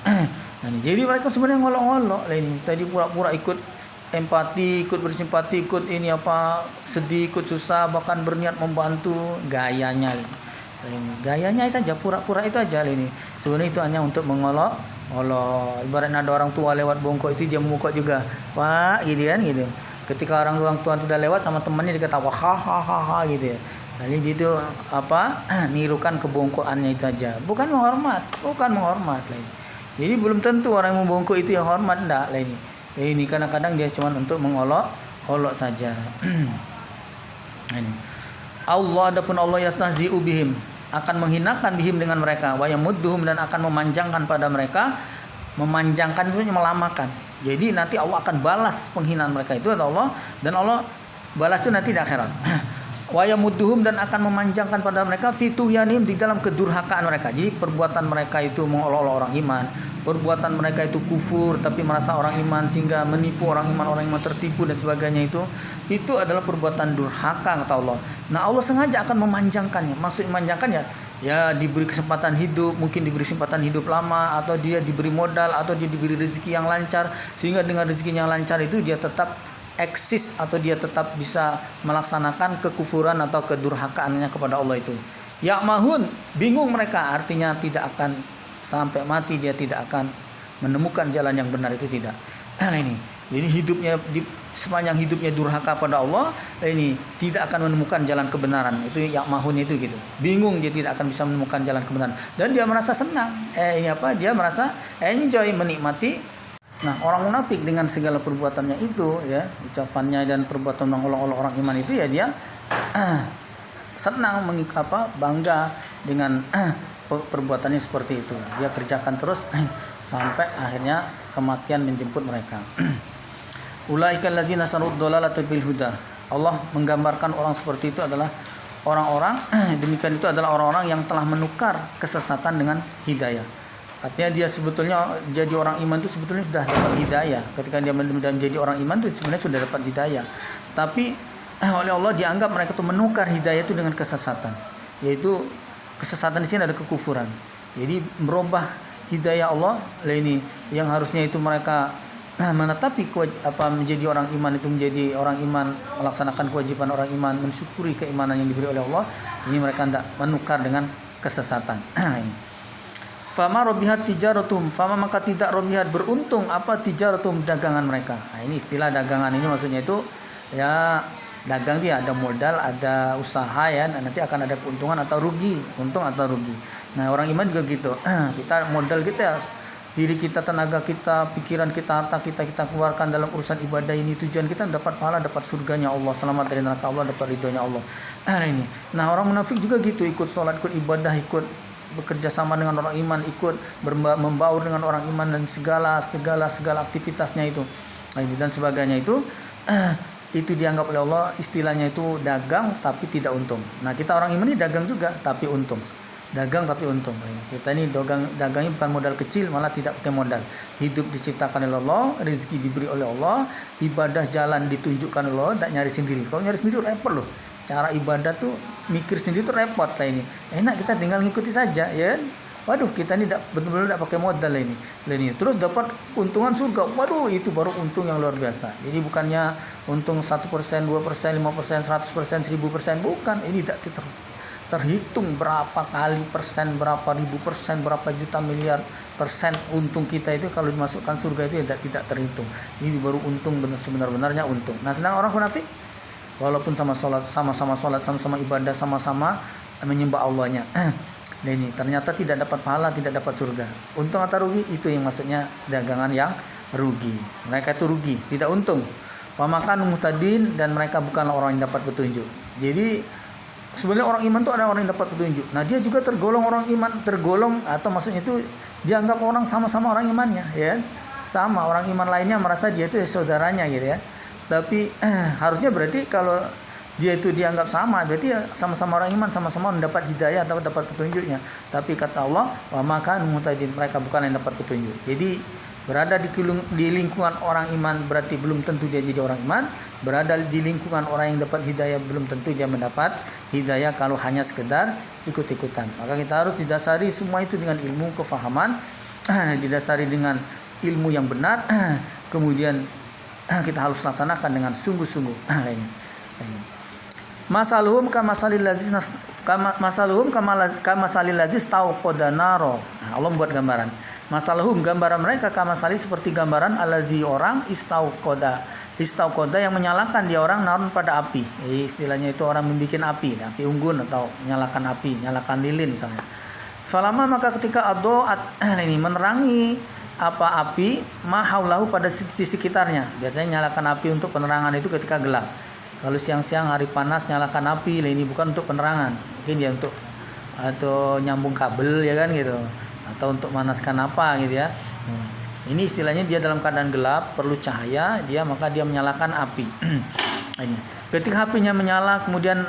Nah, jadi mereka sebenarnya ngolok-ngolok lah ini. Tadi pura-pura ikut empati, ikut bersimpati, ikut ini apa sedih, ikut susah, bahkan berniat membantu, gayanya. Ini. Gayanya saja, pura-pura itu aja ini. Sebenarnya itu hanya untuk mengolok. Allah, ibaratnya ada orang tua lewat bongkok itu dia memukok juga, Pak, gitu kan gitu. Ketika orang tua sudah lewat sama temannya diketawa hahaha gitu ya. Jadi itu apa nirukan kebongkokannya itu aja, bukan menghormat lah ini. Jadi belum tentu orang yang membongkok itu yang hormat, enggak lah ini. Ini kadang-kadang dia cuma untuk mengolok saja. Allah, adapun Allah yastahzi'u bihim, akan menghinakan bihim dengan mereka, wa yamudduhum, dan akan memanjangkan pada mereka. Memanjangkan itu melamakan. Jadi nanti Allah akan balas penghinaan mereka itu, Allah, dan Allah balas itu nanti di akhirat. Wa yamudduhum, dan akan memanjangkan pada mereka fituhyanim, di dalam kedurhakaan mereka. Jadi perbuatan mereka itu mengolok-olok orang iman, perbuatan mereka itu kufur tapi merasa orang iman sehingga menipu orang iman tertipu dan sebagainya, itu adalah perbuatan durhaka kata Allah. Nah, Allah sengaja akan memanjangkannya. Maksud memanjangkan ya diberi kesempatan hidup, mungkin diberi kesempatan hidup lama, atau dia diberi modal, atau dia diberi rezeki yang lancar, sehingga dengan rezeki yang lancar itu dia tetap eksis, atau dia tetap bisa melaksanakan kekufuran atau kedurhakaannya kepada Allah itu. Ya'mahun, bingung mereka, artinya tidak akan sampai mati dia tidak akan menemukan jalan yang benar, itu tidak. Nah ini, jadi hidupnya sepanjang hidupnya durhaka pada Allah, ini tidak akan menemukan jalan kebenaran. Itu ya'mahun itu gitu. Bingung, dia tidak akan bisa menemukan jalan kebenaran, dan dia merasa senang. Dia merasa enjoy, menikmati. Nah, orang munafik dengan segala perbuatannya itu ya, ucapannya dan perbuatan mengolok-olok orang iman itu ya, dia senang, bangga dengan perbuatannya seperti itu. Dia kerjakan terus sampai akhirnya kematian menjemput mereka. Ulaikal ladzina sarud dhalalata bil huda. Allah menggambarkan orang seperti itu adalah orang-orang demikian itu adalah orang-orang yang telah menukar kesesatan dengan hidayah. Artinya dia sebetulnya jadi orang iman itu sebetulnya sudah dapat hidayah. Ketika dia menjadi orang iman itu sebenarnya sudah dapat hidayah. Tapi oleh Allah dianggap mereka itu menukar hidayah itu dengan kesesatan. Yaitu kesesatan di sini ada kekufuran. Jadi merubah hidayah Allah ini yang harusnya itu mereka menetapi menjadi orang iman, itu menjadi orang iman, melaksanakan kewajiban orang iman, mensyukuri keimanan yang diberi oleh Allah. Ini mereka tidak menukar dengan kesesatan. Fama robihat tijaratum, fama maka tidak robihat beruntung apa tijaratum dagangan mereka. Nah, ini istilah dagangan ini maksudnya itu ya dagang dia ada modal, ada usaha ya, nanti akan ada keuntungan atau rugi, untung atau rugi. Nah, orang iman juga gitu. Kita modal kita, diri kita, tenaga kita, pikiran kita, harta kita keluarkan dalam urusan ibadah ini, tujuan kita dapat pahala, dapat surganya Allah, selamat dari neraka Allah, dapat ridhonya Allah. Ini. Nah, orang munafik juga gitu, ikut sholat, ikut ibadah, ikut bekerja sama dengan orang iman, ikut membaur dengan orang iman dan segala aktivitasnya itu. Dan sebagainya itu dianggap oleh Allah istilahnya itu dagang tapi tidak untung. Nah, kita orang iman ini dagang juga tapi untung. Dagang tapi untung. Kita ini dagangnya bukan modal kecil, malah tidak pakai modal. Hidup diciptakan oleh Allah, rezeki diberi oleh Allah, ibadah jalan ditunjukkan oleh Allah, tidak nyari sendiri. Kalau nyari sendiri repot loh. Cara ibadah tuh mikir sendiri tuh repot lah ini. Enak kita tinggal ngikuti saja ya. Waduh, kita ini benar-benar tidak pakai modal lah ini. Terus dapat keuntungan surga. Waduh, itu baru untung yang luar biasa. Jadi bukannya untung 1%, 2%, 5%, 100%, 1000%, bukan. Ini tidak terhitung berapa kali persen, berapa ribu persen, berapa juta miliar persen untung kita itu kalau dimasukkan surga itu tidak terhitung. Ini baru untung sebenar-benarnya untung. Nah, sedang orang munafik walaupun sama-sama sholat, sama-sama ibadah, sama-sama menyembah Allahnya, dan ini ternyata tidak dapat pahala, tidak dapat surga. Untung atau rugi, itu yang maksudnya dagangan yang rugi. Mereka itu rugi, tidak untung. Wa makan muhtadin, dan mereka bukanlah orang yang dapat petunjuk. Jadi sebenarnya orang iman itu ada orang yang dapat petunjuk. Nah, dia juga tergolong orang iman, atau maksudnya itu dianggap orang sama-sama orang imannya, ya. Sama orang iman lainnya merasa dia itu saudaranya gitu ya. Tapi harusnya berarti kalau dia itu dianggap sama, berarti ya sama-sama orang iman, sama-sama mendapat hidayah atau dapat petunjuknya. Tapi kata Allah, wa makan mutadin, mereka bukan yang dapat petunjuk. Jadi berada di lingkungan orang iman berarti belum tentu dia jadi orang iman. Berada di lingkungan orang yang dapat hidayah belum tentu dia mendapat hidayah kalau hanya sekedar ikut-ikutan. Maka kita harus didasari semua itu dengan ilmu kefahaman, didasari dengan ilmu yang benar, kemudian kita harus laksanakan dengan sungguh-sungguh. Masaluhum kamasalil lazis tauqadanaro. Allah membuat gambaran. Masaluhum, gambaran mereka kamasali seperti gambaran alazi orang istauqada yang menyalakan dia orang naron pada api. Istilahnya itu orang membuat api unggun atau nyalakan api, nyalakan lilin misalnya. Falama maka ketika adoat ini menerangi apa api mahaulahu pada sisi sekitarnya. Biasanya nyalakan api untuk penerangan itu ketika gelap. Kalau siang-siang hari panas nyalakan api, ini bukan untuk penerangan, mungkin dia untuk atau nyambung kabel ya kan gitu, atau untuk manaskan apa gitu ya. Ini istilahnya dia dalam keadaan gelap perlu cahaya, maka dia menyalakan api. Ini ketika apinya menyala kemudian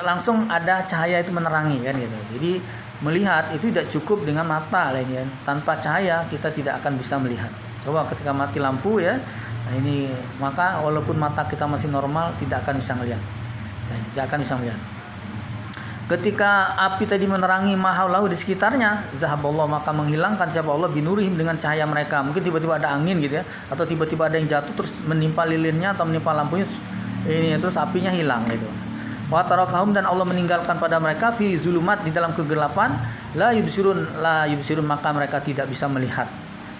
langsung ada cahaya itu menerangi kan gitu. Jadi melihat itu tidak cukup dengan mata lainnya. Tanpa cahaya kita tidak akan bisa melihat. Coba ketika mati lampu ya. Nah ini maka walaupun mata kita masih normal tidak akan bisa melihat. Tidak akan bisa melihat. Ketika api tadi menerangi mahaulahu di sekitarnya, zahaballah maka menghilangkan siapa Allah binurihim dengan cahaya mereka. Mungkin tiba-tiba ada angin gitu ya, atau tiba-tiba ada yang jatuh terus menimpa lilinnya atau menimpa lampunya ini terus apinya hilang gitu. Wa tarakahum dan Allah meninggalkan pada mereka fi zulumat di dalam kegelapan la yubsirun maka mereka tidak bisa melihat.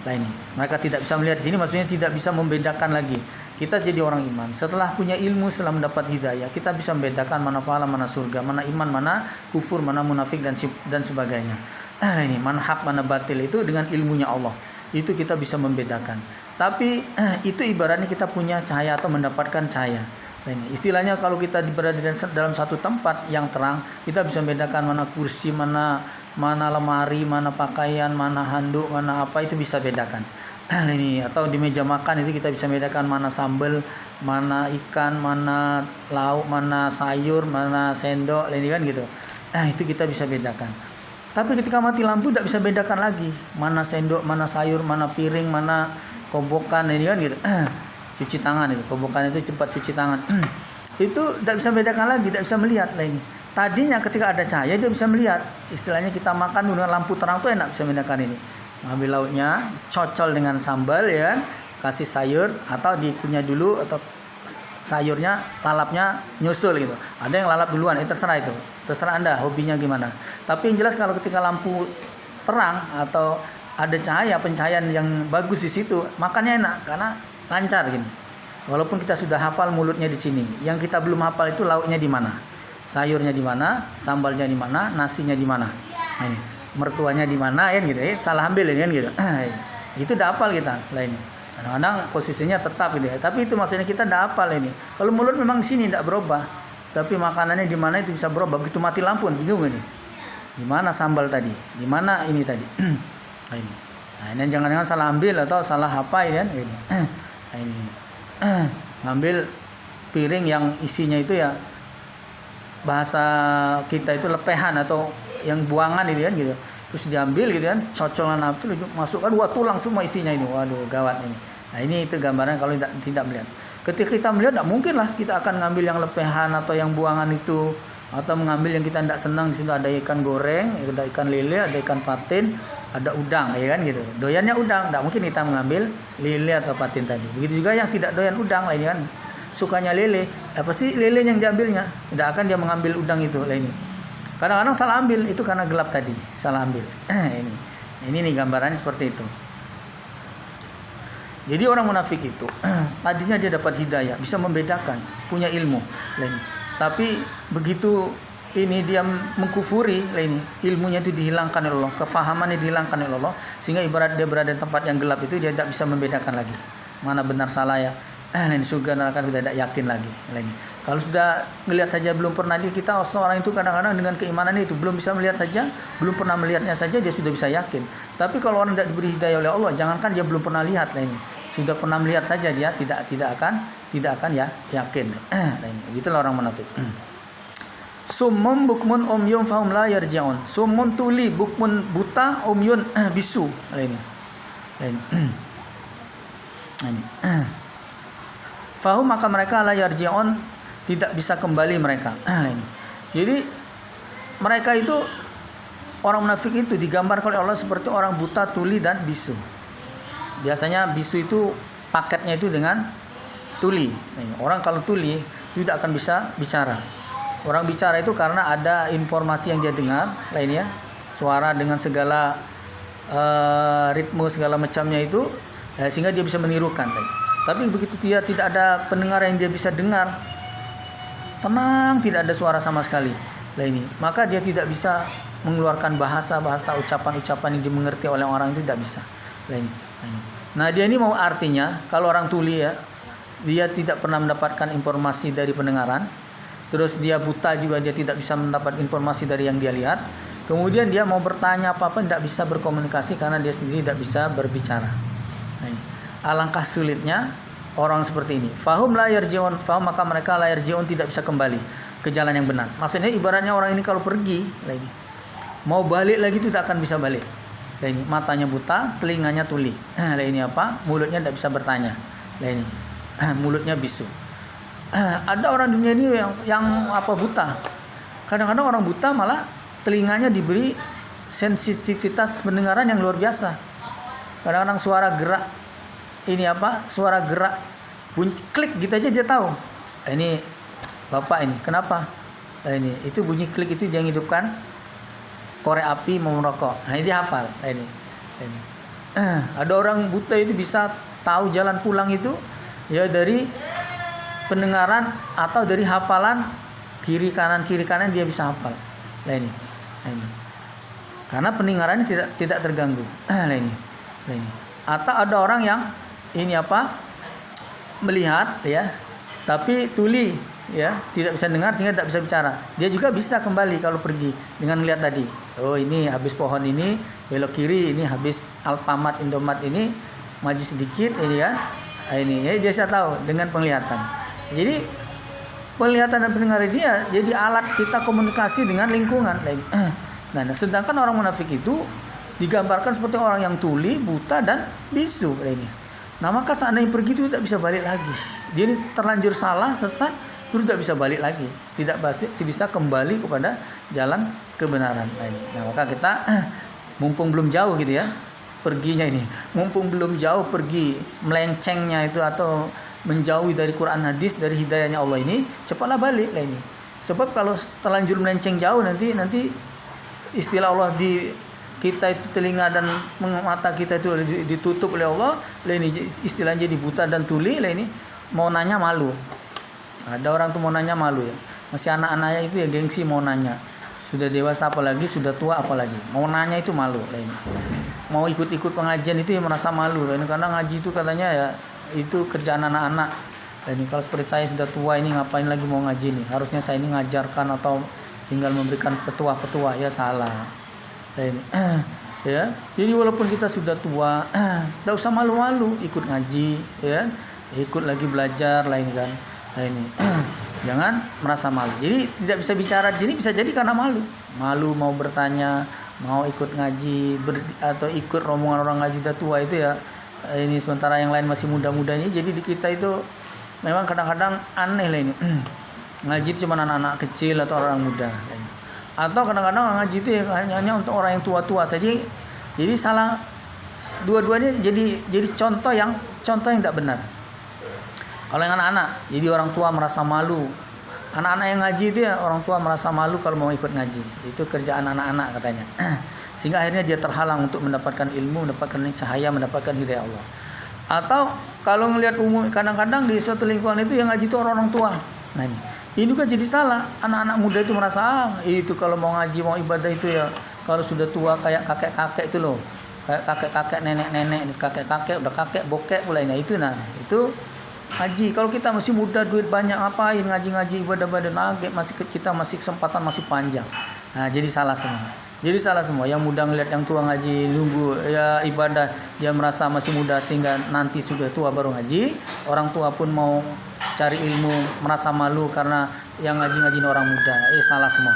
Nah ini mereka tidak bisa melihat di sini maksudnya tidak bisa membedakan lagi. Kita jadi orang iman setelah punya ilmu, setelah mendapat hidayah kita bisa membedakan mana pahala, mana surga, mana iman, mana kufur, mana munafik dan sebagainya. Ini mana hak, mana batil itu dengan ilmunya Allah. Itu kita bisa membedakan. Tapi itu ibaratnya kita punya cahaya atau mendapatkan cahaya. Ini istilahnya kalau kita berada dalam satu tempat yang terang, kita bisa membedakan mana kursi, mana lemari, mana pakaian, mana handuk, mana apa itu bisa bedakan. Ini atau di meja makan itu kita bisa bedakan mana sambal, mana ikan, mana lauk, mana sayur, mana sendok, ini kan gitu. Itu kita bisa bedakan. Tapi ketika mati lampu tidak bisa bedakan lagi mana sendok, mana sayur, mana piring, mana kobokan, ini kan gitu. Cuci tangan itu, kobokan itu cepat cuci tangan. Itu tidak bisa bedakan lagi, tidak bisa melihat lagi. Tadinya ketika ada cahaya dia bisa melihat. Istilahnya kita makan dengan lampu terang tuh enak bisa bedakan ini. Ambil lauknya, cocol dengan sambal ya kan, kasih sayur atau dikunyah dulu atau sayurnya lalapnya nyusul gitu. Ada yang lalap duluan, terserah itu. Terserah Anda hobinya gimana. Tapi yang jelas kalau ketika lampu terang atau ada cahaya, pencahayaan yang bagus di situ, makannya enak karena lancar gini. Walaupun kita sudah hafal mulutnya di sini, yang kita belum hafal itu lauknya di mana, sayurnya di mana, sambalnya di mana, nasinya di mana. Nah, ini mertuanya di mana ya gitu. Salah ambil kan gitu. Itu udah hafal kita lah ini. Kadang-kadang posisinya tetap gitu ya. Tapi itu maksudnya kita udah hafal ini. Kalau mulut memang di sini tidak berubah, tapi makanannya di mana itu bisa berubah. Begitu mati lampu bingung ini. Di mana sambal tadi? Di mana ini tadi? Nah, ini. Nah, ini jangan-jangan salah ambil atau salah apa ya kan ini. Nah, ini. Ngambil piring yang isinya itu ya bahasa kita itu lepehan atau yang buangan itu kan gitu. Terus diambil gitu kan, cocolan api masukkan tulang semua isinya ini. Waduh, gawat ini. Nah, ini itu gambaran kalau tidak melihat. Ketika kita melihat tidak mungkin lah kita akan ngambil yang lepehan atau yang buangan itu atau mengambil yang kita tidak senang. Di situ ada ikan goreng, ada ikan lele, ada ikan patin, ada udang ya kan gitu. Doyannya udang, tidak mungkin kita mengambil lele atau patin tadi. Begitu juga yang tidak doyan udang lah ini kan. Sukanya lele, pasti lele yang diambilnya. Tidak akan dia mengambil udang itu lah ini. Kadang-kadang salah ambil itu karena gelap tadi, salah ambil. Ini nih gambarannya seperti itu. Jadi orang munafik itu tadinya dia dapat hidayah, bisa membedakan, punya ilmu lah ini. Tapi begitu ini dia mengkufuri lah ini, ilmunya itu dihilangkan oleh Allah, kefahamannya dihilangkan oleh Allah, sehingga ibarat dia berada di tempat yang gelap itu dia tidak bisa membedakan lagi mana benar salah ya. Surga neraka tidak yakin lagi. Kalau sudah melihat saja belum pernah, kita seorang itu kadang-kadang dengan keimanan itu belum bisa melihat saja, belum pernah melihatnya saja dia sudah bisa yakin. Tapi kalau orang tidak diberi hidayah oleh Allah, jangankan dia belum pernah lihat, nah ini sudah pernah melihat saja dia tidak akan ya yakin. Nah ini gitulah orang munafik. Summun bukmun umyun fahum la yarji'un. Summun tuli, bukmun buta, umyun bisu. Nah ini. Nah ini. Fahum maka mereka la yarji'un, tidak bisa kembali mereka. Nah ini. Jadi mereka itu, orang munafik itu digambarkan oleh Allah seperti orang buta, tuli dan bisu. Biasanya bisu itu paketnya itu dengan tuli. Nah ini. Orang kalau tuli tidak akan bisa bicara. Orang bicara itu karena ada informasi yang dia dengar, lainnya suara dengan segala ritme segala macamnya itu, sehingga dia bisa menirukan. Tapi begitu dia tidak ada pendengar yang dia bisa dengar, tenang, tidak ada suara sama sekali, maka dia tidak bisa mengeluarkan bahasa-bahasa, ucapan-ucapan yang dimengerti oleh orang itu, tidak bisa. Nah dia ini mau artinya, kalau orang tuli ya, dia tidak pernah mendapatkan informasi dari pendengaran. Terus dia buta juga, dia tidak bisa mendapat informasi dari yang dia lihat. Kemudian dia mau bertanya apa-apa tidak bisa berkomunikasi karena dia sendiri tidak bisa berbicara. Alangkah sulitnya orang seperti ini. Fahum la yarji'un, fahum maka mereka la yarji'un, tidak bisa kembali ke jalan yang benar. Maksudnya ibaratnya orang ini kalau pergi lagi, mau balik lagi tidak akan bisa balik. Ini matanya buta, telinganya tuli. Ini apa? Mulutnya tidak bisa bertanya. Ini mulutnya bisu. Ada orang dunia ini yang buta. Kadang-kadang orang buta malah telinganya diberi sensitivitas pendengaran yang luar biasa. Kadang-kadang suara gerak, suara gerak bunyi klik gitu aja dia tahu. Ini bapak ini kenapa? Itu bunyi klik itu dia hidupkan korek api mau merokok. Nah ini dia hafal. Ini. Ada orang buta itu bisa tahu jalan pulang itu ya dari pendengaran atau dari hafalan kiri kanan dia bisa hafal. Ini. Karena pendengarannya tidak terganggu. Ini. Atau ada orang yang melihat ya, tapi tuli ya, tidak bisa dengar sehingga tidak bisa bicara. Dia juga bisa kembali kalau pergi dengan melihat tadi. Oh ini habis pohon ini belok kiri, ini habis Alfamart Indomaret ini maju sedikit ini ya. Ini ya, dia bisa tahu dengan penglihatan. Jadi penglihatan dan pendengaran dia jadi alat kita komunikasi dengan lingkungan. Nah, sedangkan orang munafik itu digambarkan seperti orang yang tuli, buta dan bisu. Nah, maka seandainya pergi itu tidak bisa balik lagi. Dia ini terlanjur salah, sesat, terus tidak bisa balik lagi. Tidak pasti bisa kembali kepada jalan kebenaran. Nah, maka kita mumpung belum jauh gitu ya perginya ini, mumpung belum jauh pergi melencengnya itu atau menjauhi dari Quran hadis, dari hidayahnya Allah ini, cepatlah balik lah ini. Sebab kalau terlanjur melenceng jauh nanti istilah Allah di kita itu telinga dan mata kita itu ditutup oleh Allah, lah ini istilahnya jadi buta dan tuli lah ini, mau nanya malu. Ada orang tuh mau nanya malu ya. Masih anak-anaknya itu ya gengsi mau nanya. Sudah dewasa apalagi, sudah tua apalagi. Mau nanya itu malu lah ini. Mau ikut-ikut pengajian itu ya merasa malu lah ini, karena ngaji itu katanya ya itu kerjaan anak-anak. Dan kalau seperti saya sudah tua ini ngapain lagi mau ngaji nih? Harusnya saya ini ngajarkan atau tinggal memberikan petua-petua, ya salah. Dan ya, jadi walaupun kita sudah tua, tidak usah malu-malu ikut ngaji, ya, ikut lagi belajar lain kan. Nah ini jangan merasa malu. Jadi tidak bisa bicara di sini bisa jadi karena malu mau bertanya, mau ikut ngaji atau ikut rombongan orang ngaji udah tua itu ya. Ini sementara yang lain masih muda-mudanya, jadi di kita itu memang kadang-kadang aneh lah ini. Ngaji itu cuma anak-anak kecil atau orang muda. Atau kadang-kadang orang ngaji itu ya hanya untuk orang yang tua-tua saja. Jadi salah, dua-duanya jadi contoh yang tidak benar. Kalau yang anak-anak, jadi orang tua merasa malu. Anak-anak yang ngaji itu ya orang tua merasa malu kalau mau ikut ngaji. Itu kerjaan anak-anak katanya. Sehingga akhirnya dia terhalang untuk mendapatkan ilmu, mendapatkan cahaya, mendapatkan hidayah Allah. Atau kalau melihat umum, kadang-kadang di suatu lingkungan itu yang ngaji itu orang-orang tua. Nah ini juga jadi salah. Anak-anak muda itu merasa itu kalau mau ngaji, mau ibadah itu ya kalau sudah tua kayak kakek-kakek itu loh. Kayak kakek-kakek, nenek-nenek, kakek-kakek udah kakek bokek pula ini. Itu Ngaji. Kalau kita masih muda, duit banyak, ngapain ngaji-ngaji, ibadah-ibadah, kita masih kesempatan masih panjang. Nah, jadi salah semua. Yang muda ngeliat yang tua ngaji, nunggu ya ibadah, dia merasa masih muda sehingga nanti sudah tua baru ngaji. Orang tua pun mau cari ilmu, merasa malu karena yang ngaji-ngaji orang muda. Salah semua.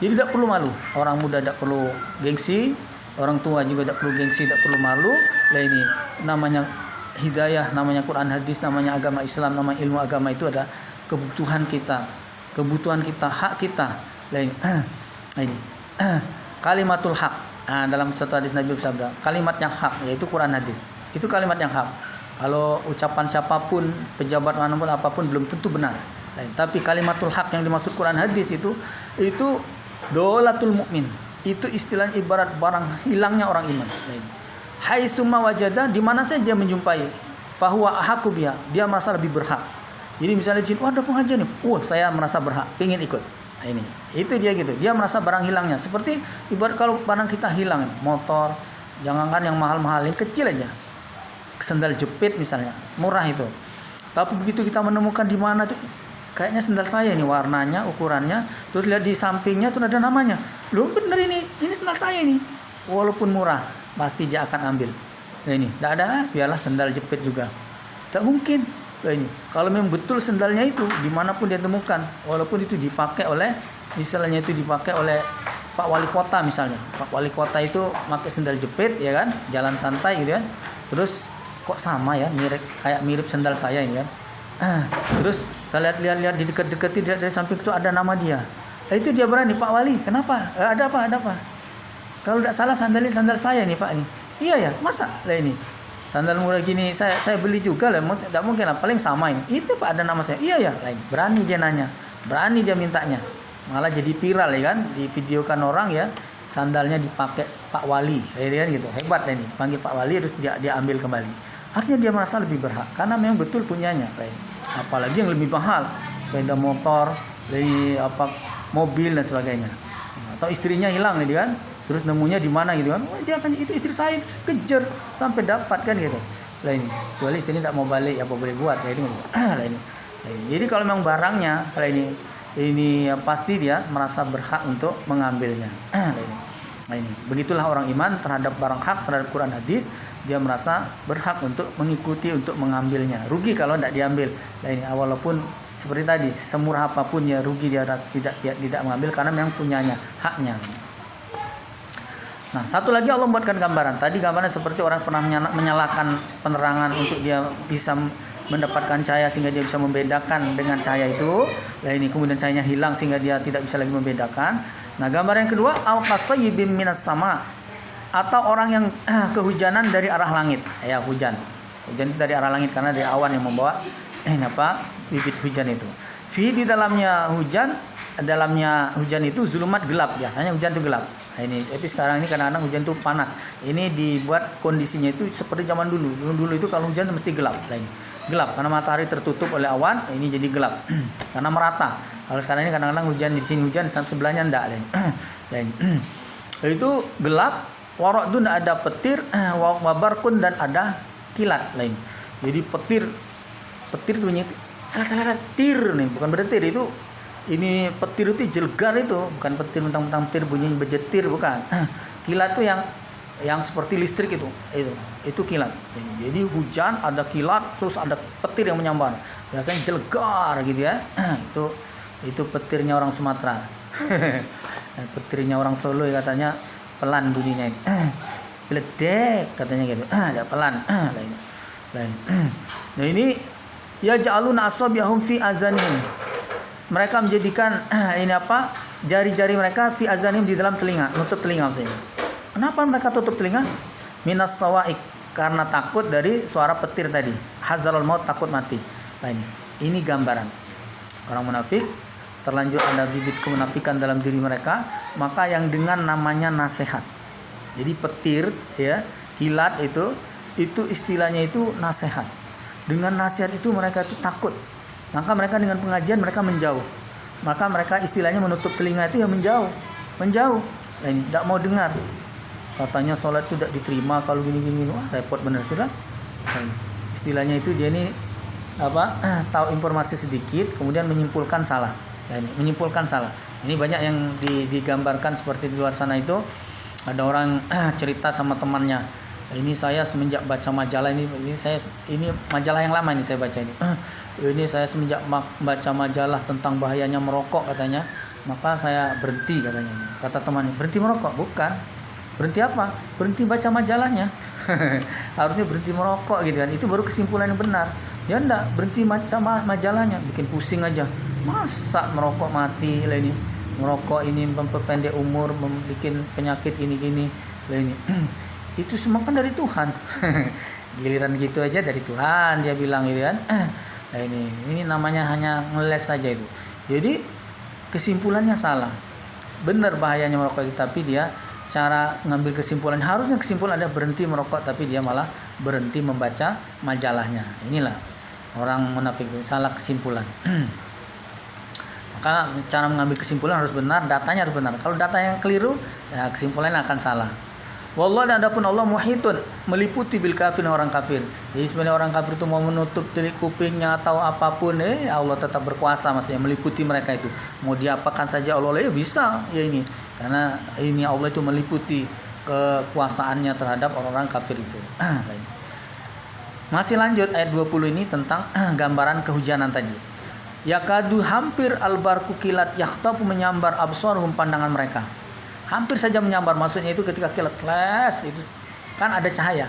Jadi tidak perlu malu. Orang muda tidak perlu gengsi, orang tua juga tidak perlu gengsi, tidak perlu malu. Lah ini namanya hidayah, namanya Quran hadis, namanya agama Islam, namanya ilmu agama itu ada kebutuhan kita, hak kita. Lah ini kalimatul hak. Nah, dalam satu hadis Nabi bersabda, kalimat yang hak yaitu Quran hadis. Itu kalimat yang hak. Kalau ucapan siapapun, pejabat manapun apapun belum tentu benar. Tapi kalimatul hak yang dimaksud Quran hadis itu dolatul mukmin. Itu istilah ibarat barang hilangnya orang iman. Hai summa wajada, di mana saja menjumpai, fahuwa ahaqu biha, dia merasa lebih berhak. Jadi misalnya jin, ada pengajian nih, saya merasa berhak, pengen ikut. Nah, ini, itu dia gitu. Dia merasa barang hilangnya. Seperti ibarat kalau barang kita hilang, motor, jangankan yang mahal-mahal, yang kecil aja, sendal jepit misalnya, murah itu. Tapi begitu kita menemukan di mana tuh, kayaknya sendal saya ini warnanya, ukurannya, terus lihat di sampingnya tuh ada namanya. Loh bener ini sendal saya ini. Walaupun murah, pasti dia akan ambil. Nah ini, tidak ada, biarlah sendal jepit juga. Tak mungkin. Nah ini, kalau memang betul sendalnya itu dimanapun dia temukan, walaupun itu dipakai oleh, misalnya itu dipakai oleh Pak Wali Kota misalnya. Pak Wali Kota itu pakai sendal jepit, ya kan, jalan santai gitu kan. Terus kok sama ya, mirip sendal saya ini kan. Terus saya lihat di dekat-dekat dari samping itu ada nama dia. Itu dia berani, Pak Wali, kenapa? Ada apa? Kalau tidak salah sandal saya nih Pak ini. Iya ya, masa? Lah ini sandal murah gini saya beli juga lah. Tidak mungkin lah, paling sama ini. Itu Pak ada nama saya. Iya ya, lain. Berani dia nanya, berani dia mintanya. Malah jadi viral ya kan, divideokan orang ya, sandalnya dipakai Pak Wali, ya kan gitu. Hebat ini, panggil Pak Wali terus dia ambil kembali. Artinya dia merasa lebih berhak karena memang betul punyanya. Lain. Apalagi yang lebih mahal, sepeda motor, mobil dan sebagainya. Atau istrinya hilang nih kan. Terus nemunya di mana gitu kan? Dia kan itu istri saya, kejar sampai dapat kan gitu. Lah ini, kecuali istri tidak mau balik, apa boleh buat ya itu. Lah ini. Jadi kalau memang barangnya, kalau ini pasti dia merasa berhak untuk mengambilnya. Nah ini, begitulah orang iman terhadap barang hak, terhadap Quran hadis, dia merasa berhak untuk mengikuti, untuk mengambilnya. Rugi kalau tidak diambil. Nah ini, walaupun seperti tadi, semurah apapun ya rugi dia tidak mengambil karena memang punyanya, haknya. Nah, satu lagi Allah membuatkan gambaran. Tadi gambarnya seperti orang pernah menyalakan penerangan untuk dia bisa mendapatkan cahaya sehingga dia bisa membedakan dengan cahaya itu. Nah, ini kemudian cahayanya hilang sehingga dia tidak bisa lagi membedakan. Nah, gambar yang kedua, al-qasayyibim minas sama, atau orang yang kehujanan dari arah langit. Ya, hujan. Hujan itu dari arah langit karena dari awan yang membawa bibit hujan itu. Di dalamnya hujan itu zulumat, gelap. Biasanya hujan itu gelap. Nah, ini, tapi sekarang ini kadang-kadang hujan itu panas. Ini dibuat kondisinya itu seperti zaman dulu. Dulu itu kalau hujan mesti gelap. Nah, ini gelap karena matahari tertutup oleh awan. Ini jadi gelap karena merata. Kalau sekarang ini kadang-kadang hujan di sini hujan, sebelahnya enggak. Nah, ini itu gelap. Waradun, ada petir, wabarkun, dan ada kilat lain. Jadi petir itu bunyi tir nih, bukan berdetir itu. Ini petir itu jelgar itu, bukan petir mentang-mentang petir bunyi berjetir, bukan. Kilat itu yang seperti listrik itu kilat. Jadi hujan ada kilat, terus ada petir yang menyambar. Biasanya jelgar gitu ya. Itu petirnya orang Sumatera. Petirnya orang Solo ya katanya pelan bunyinya ini. Ledek katanya gitu. Ada pelan. Nah ini ya ja'aluna asabiahum fi azanin. Mereka menjadikan jari-jari mereka fi azanim, di dalam telinga, nutup telinga maksudnya. Kenapa mereka tutup telinga? Minas sawaik, karena takut dari suara petir tadi. Hazarul maut, takut mati. Nah ini gambaran orang munafik, terlanjur ada bibit kemunafikan dalam diri mereka, maka yang dengan namanya nasihat. Jadi petir ya, kilat itu istilahnya itu nasihat. Dengan nasihat itu mereka itu takut. Maka mereka dengan pengajian mereka menjauh. Maka mereka istilahnya menutup telinga itu ya menjauh. Nah ini tidak mau dengar. Katanya sholat itu tidak diterima kalau gini. Wah repot benar sudah. Nah, istilahnya itu dia ini tahu informasi sedikit kemudian menyimpulkan salah. Nah, ini menyimpulkan salah. Ini banyak yang digambarkan seperti di luar sana itu ada orang cerita sama temannya. Ini saya semenjak baca majalah ini majalah yang lama ini saya baca ini. Ini saya semenjak baca majalah tentang bahayanya merokok katanya, maka saya berhenti katanya. Kata temannya, berhenti merokok? Bukan. Berhenti apa? Berhenti baca majalahnya. Harusnya berhenti merokok gitu kan. Itu baru kesimpulan yang benar. Dia enggak berhenti baca majalahnya, bikin pusing aja. Masa merokok mati lah ini. Merokok ini memperpendek umur, membuat penyakit ini lah ini. Itu semua kan dari Tuhan. Giliran gitu aja dari Tuhan dia bilang gitu kan. Nah, ini namanya hanya ngeles saja itu. Jadi kesimpulannya salah. Benar bahayanya merokok itu, tapi dia cara ngambil kesimpulan harusnya kesimpulan ada berhenti merokok, tapi dia malah berhenti membaca majalahnya. Inilah orang munafik itu, salah kesimpulan. Maka cara mengambil kesimpulan harus benar, datanya harus benar. Kalau data yang keliru, ya kesimpulannya akan salah. Wallah, dan adapun Allah muhitun, meliputi bil kafir, orang kafir. Jadi sebenarnya orang kafir itu mau menutup telinga kupingnya atau apapun, Allah tetap berkuasa, maksudnya meliputi mereka itu. Mau diapakan saja Allah ya bisa ya ini. Karena ini Allah itu meliputi kekuasaannya terhadap orang-orang kafir itu. Masih lanjut ayat 20 ini tentang gambaran kehujanan tadi. Yakadu hampir albarku kilat yakhtafu, menyambar absarhum, pandangan mereka. Hampir saja menyambar, maksudnya itu ketika kilat flash itu kan ada cahaya.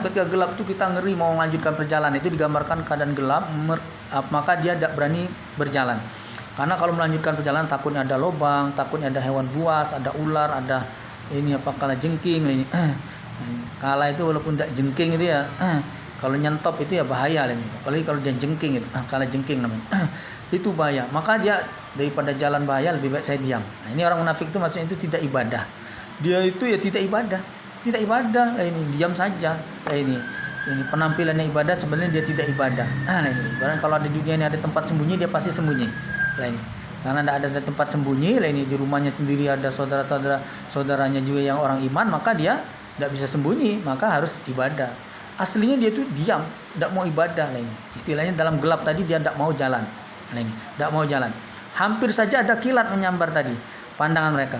Ketika gelap itu kita ngeri mau melanjutkan perjalanan, itu digambarkan keadaan gelap, maka dia tidak berani berjalan. Karena kalau melanjutkan perjalanan takutnya ada lubang, takutnya ada hewan buas, ada ular, ada kala jengking ini. Kala itu walaupun tidak jengking itu ya, kalau nyentop itu ya bahaya ini. Apalagi kalau dia jengking itu, kala jengking namanya. Itu bahaya. Maka dia daripada jalan bahaya lebih baik saya diam. Nah, ini orang munafik itu maksudnya itu tidak ibadah. Dia itu ya tidak ibadah. Ini diam saja. Ini penampilannya ibadah, sebenarnya dia tidak ibadah. Nah, ini ibarat kalau di dunia ini ada tempat sembunyi, dia pasti sembunyi. Nah, ini karena tidak ada tempat sembunyi, ini di rumahnya sendiri ada saudaranya juga yang orang iman, maka dia tidak bisa sembunyi, maka harus ibadah. Aslinya dia itu diam, tidak mau ibadah. Nah, ini istilahnya dalam gelap tadi dia tidak mau jalan. Nah, ini tidak mau jalan. Hampir saja ada kilat menyambar tadi pandangan mereka.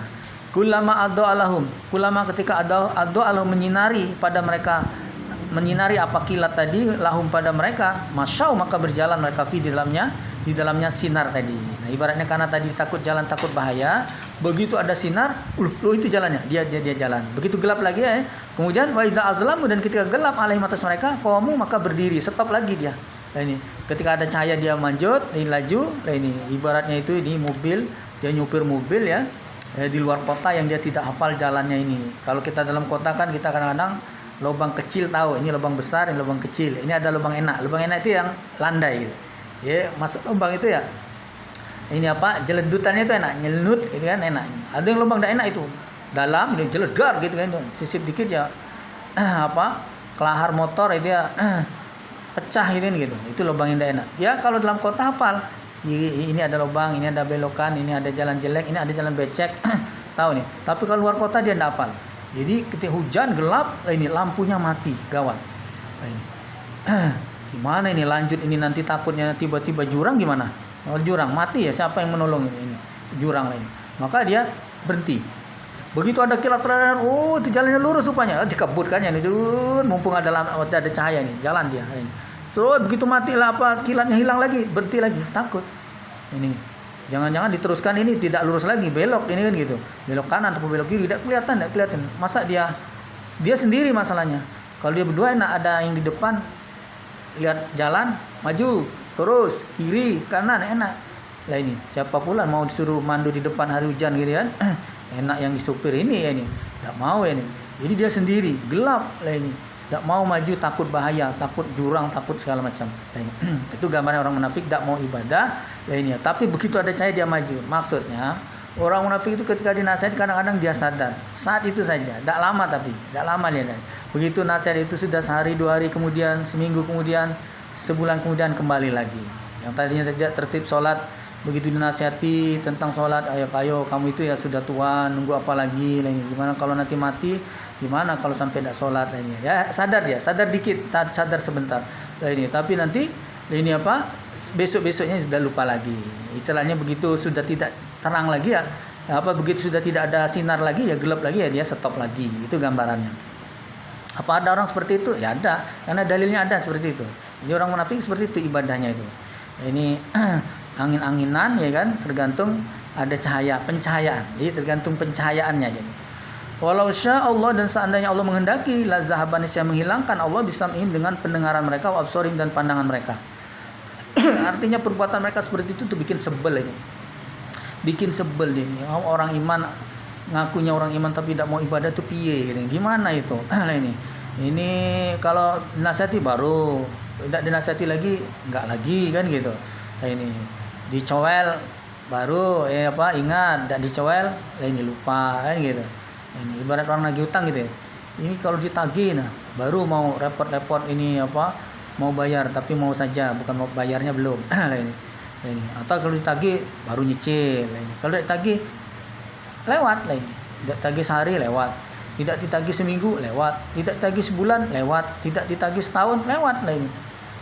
Kulama adalahum, kulama ketika adalahum menyinari pada mereka, menyinari apa kilat tadi, lahum pada mereka, masyau maka berjalan mereka di dalamnya sinar tadi. Nah, ibaratnya karena tadi takut jalan, takut bahaya, begitu ada sinar, itu jalannya, dia jalan. Begitu gelap lagi ya. Kemudian wa iza azlamu, dan ketika gelap alaihim atas mereka, qamu maka berdiri, stop lagi dia. Nah, ini ketika ada cahaya dia manjut, ini laju. Nah, ini ibaratnya itu ini mobil, dia nyupir mobil ya, di luar kota yang dia tidak hafal jalannya ini. Kalau kita dalam kota kan kita kadang-kadang lubang kecil tahu, ini lubang besar, ini lubang kecil. Ini ada lubang enak. Lubang enak itu yang landai gitu. Ya, masuk lubang itu ya. Ini jeledutannya itu enak, nyelut gitu kan enak. Ada yang lubang tidak enak itu. Dalam ini jeledar gitu kan, sisip dikit ya. Kelahar motor itu ya pecah gitu. Itu lubang yang tidak enak. Ya kalau dalam kota hafal, ini ada lubang, ini ada belokan, ini ada jalan jelek, ini ada jalan becek, tahu nih. Tapi kalau luar kota dia tidak hafal. Jadi ketika hujan gelap, ini lampunya mati, gawat. Ini gimana ini lanjut ini nanti takutnya tiba-tiba jurang gimana? Kalau jurang mati ya siapa yang menolong ini jurang ini? Maka dia berhenti. Begitu ada kilat terang, itu jalannya lurus rupanya, dikebutkan ya, mumpung ada cahaya nih, jalan dia. Terus begitu mati lah kilatnya hilang lagi, berhenti lagi, takut. Ini jangan-jangan diteruskan ini tidak lurus lagi, belok ini kan gitu, belok kanan atau belok kiri, tidak kelihatan. Masa dia sendiri masalahnya. Kalau dia berdua enak, ada yang di depan, lihat jalan, maju, terus kiri, kanan, enak. Lah ini siapa pula mau disuruh mandu di depan hari hujan gitu kan? Enak yang disupir ini ya ini, tidak mau ya ini. Jadi dia sendiri, gelap lah ini, tidak mau maju, takut bahaya, takut jurang, takut segala macam. Lah ini. Itu gambaran orang munafik tidak mau ibadah lah ini. Tapi begitu ada cahaya dia maju. Maksudnya orang munafik itu ketika dinasihat kadang-kadang dia sadar saat itu saja, tidak lama dia. Begitu nasihat itu sudah sehari, 2 hari kemudian, seminggu kemudian, sebulan kemudian kembali lagi. Yang tadinya tidak tertib sholat, begitu dinasihati tentang sholat, ayo kamu itu ya sudah tua, nunggu apa lagi? Gimana kalau nanti mati? Gimana kalau sampai tidak sholat? Ya sadar dikit, sadar sebentar. Tapi nanti ini apa, besok-besoknya sudah lupa lagi. Istilahnya begitu sudah tidak terang lagi ya, begitu sudah tidak ada sinar lagi ya, gelap lagi ya, dia stop lagi. Itu gambarannya. Apa ada orang seperti itu? Ya ada, karena dalilnya ada seperti itu. Jadi orang munafik seperti itu ibadahnya itu. Ini angin-anginan ya kan, tergantung ada pencahayaan. Jadi tergantung pencahayaannya jadi. Walau sya Allah, dan seandainya Allah menghendaki, la zahaban, yang menghilangkan Allah bisam'ihim, dengan pendengaran mereka, wa absarihim, dan pandangan mereka. Artinya perbuatan mereka seperti itu tuh bikin sebel ini. Bikin sebel ini. Orang iman ngakunya orang iman tapi tidak mau ibadah tuh piye gitu. Gimana itu? Ini kalau dinasihati baru, tidak dinasihati lagi enggak lagi kan gitu. Ini dicowel baru ingat, tidak dicowel ini lupa kan gitu. Ini ibarat orang lagi utang gitu ya. Ini kalau ditagih baru mau repot-repot mau bayar tapi mau saja, bukan mau bayarnya belum. ini. Atau kalau ditagih baru nyicil. Kalau ditagih lewat lagi. Tidak tagih sehari lewat. Tidak ditagih seminggu lewat. Tidak ditagih sebulan lewat. Tidak ditagih setahun lewat lagi.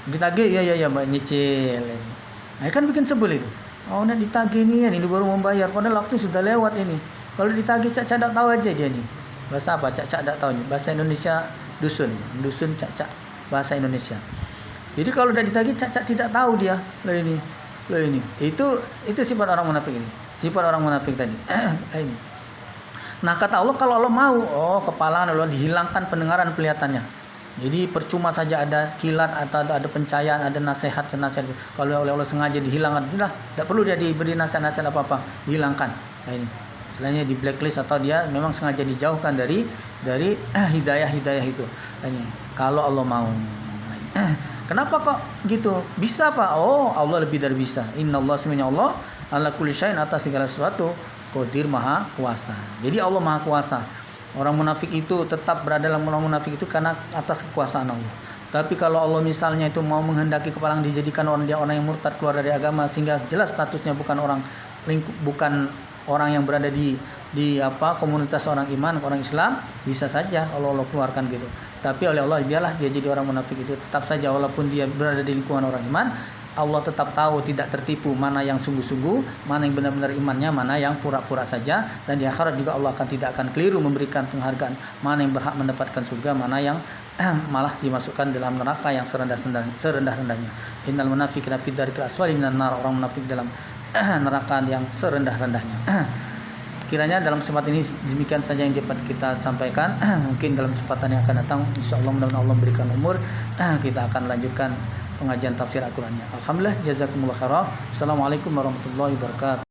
Ditagih ya nyicil. Nah, kan bikin sebel itu. Nak ditagih ini baru membayar padahal waktu sudah lewat ini. Kalau ditagih cak-cak tak tahu aja dia nih. Bahasa apa? Cak-cak tak tahu nih. Bahasa Indonesia dusun. Dusun cak-cak bahasa Indonesia. Jadi kalau udah ditagih cak-cak tidak tahu dia. Ini. Itu sifat orang munafik ini. Sifat orang munafik tadi. Ini. Nah, kata Allah kalau Allah mau, kepala Allah dihilangkan pendengaran penglihatannya. Jadi percuma saja ada kilat atau ada pencahayaan, ada nasihat. Kalau oleh Allah sengaja dihilangkan, sudah tidak perlu dia diberi nasihat apa-apa, dihilangkan. Nah, ini. Istilahnya di blacklist atau dia memang sengaja dijauhkan dari hidayah itu. Ini kalau Allah mau. Kenapa kok gitu? Bisa Pak? Allah lebih dari bisa. Innallaha semuanya Allah ala kulli syai'in, atas segala sesuatu qadir, maha kuasa. Jadi Allah maha kuasa. Orang munafik itu tetap berada dalam orang munafik itu karena atas kekuasaan Allah. Tapi kalau Allah misalnya itu mau menghendaki kepala dijadikan orang yang murtad keluar dari agama sehingga jelas statusnya bukan orang yang berada di komunitas orang iman, orang Islam, bisa saja Allah keluarkan gitu. Tapi oleh Allah biarlah dia jadi orang munafik itu, tetap saja walaupun dia berada di lingkungan orang iman, Allah tetap tahu, tidak tertipu mana yang sungguh-sungguh, mana yang benar-benar imannya, mana yang pura-pura saja. Dan di akhirat juga Allah tidak akan keliru memberikan penghargaan, mana yang berhak mendapatkan surga, mana yang malah dimasukkan dalam neraka yang serendah-rendahnya. Innal munafiqina fi darkil asfali minan nar, orang munafik dalam neraka yang serendah-rendahnya. Kiranya dalam kesempatan ini demikian saja yang dapat kita sampaikan. Mungkin dalam kesempatan yang akan datang insyaallah mudah-mudahan Allah memberikan umur, kita akan lanjutkan pengajian tafsir Al-Qur'annya. Alhamdulillah, jazakumullah khairan. Assalamualaikum warahmatullahi wabarakatuh.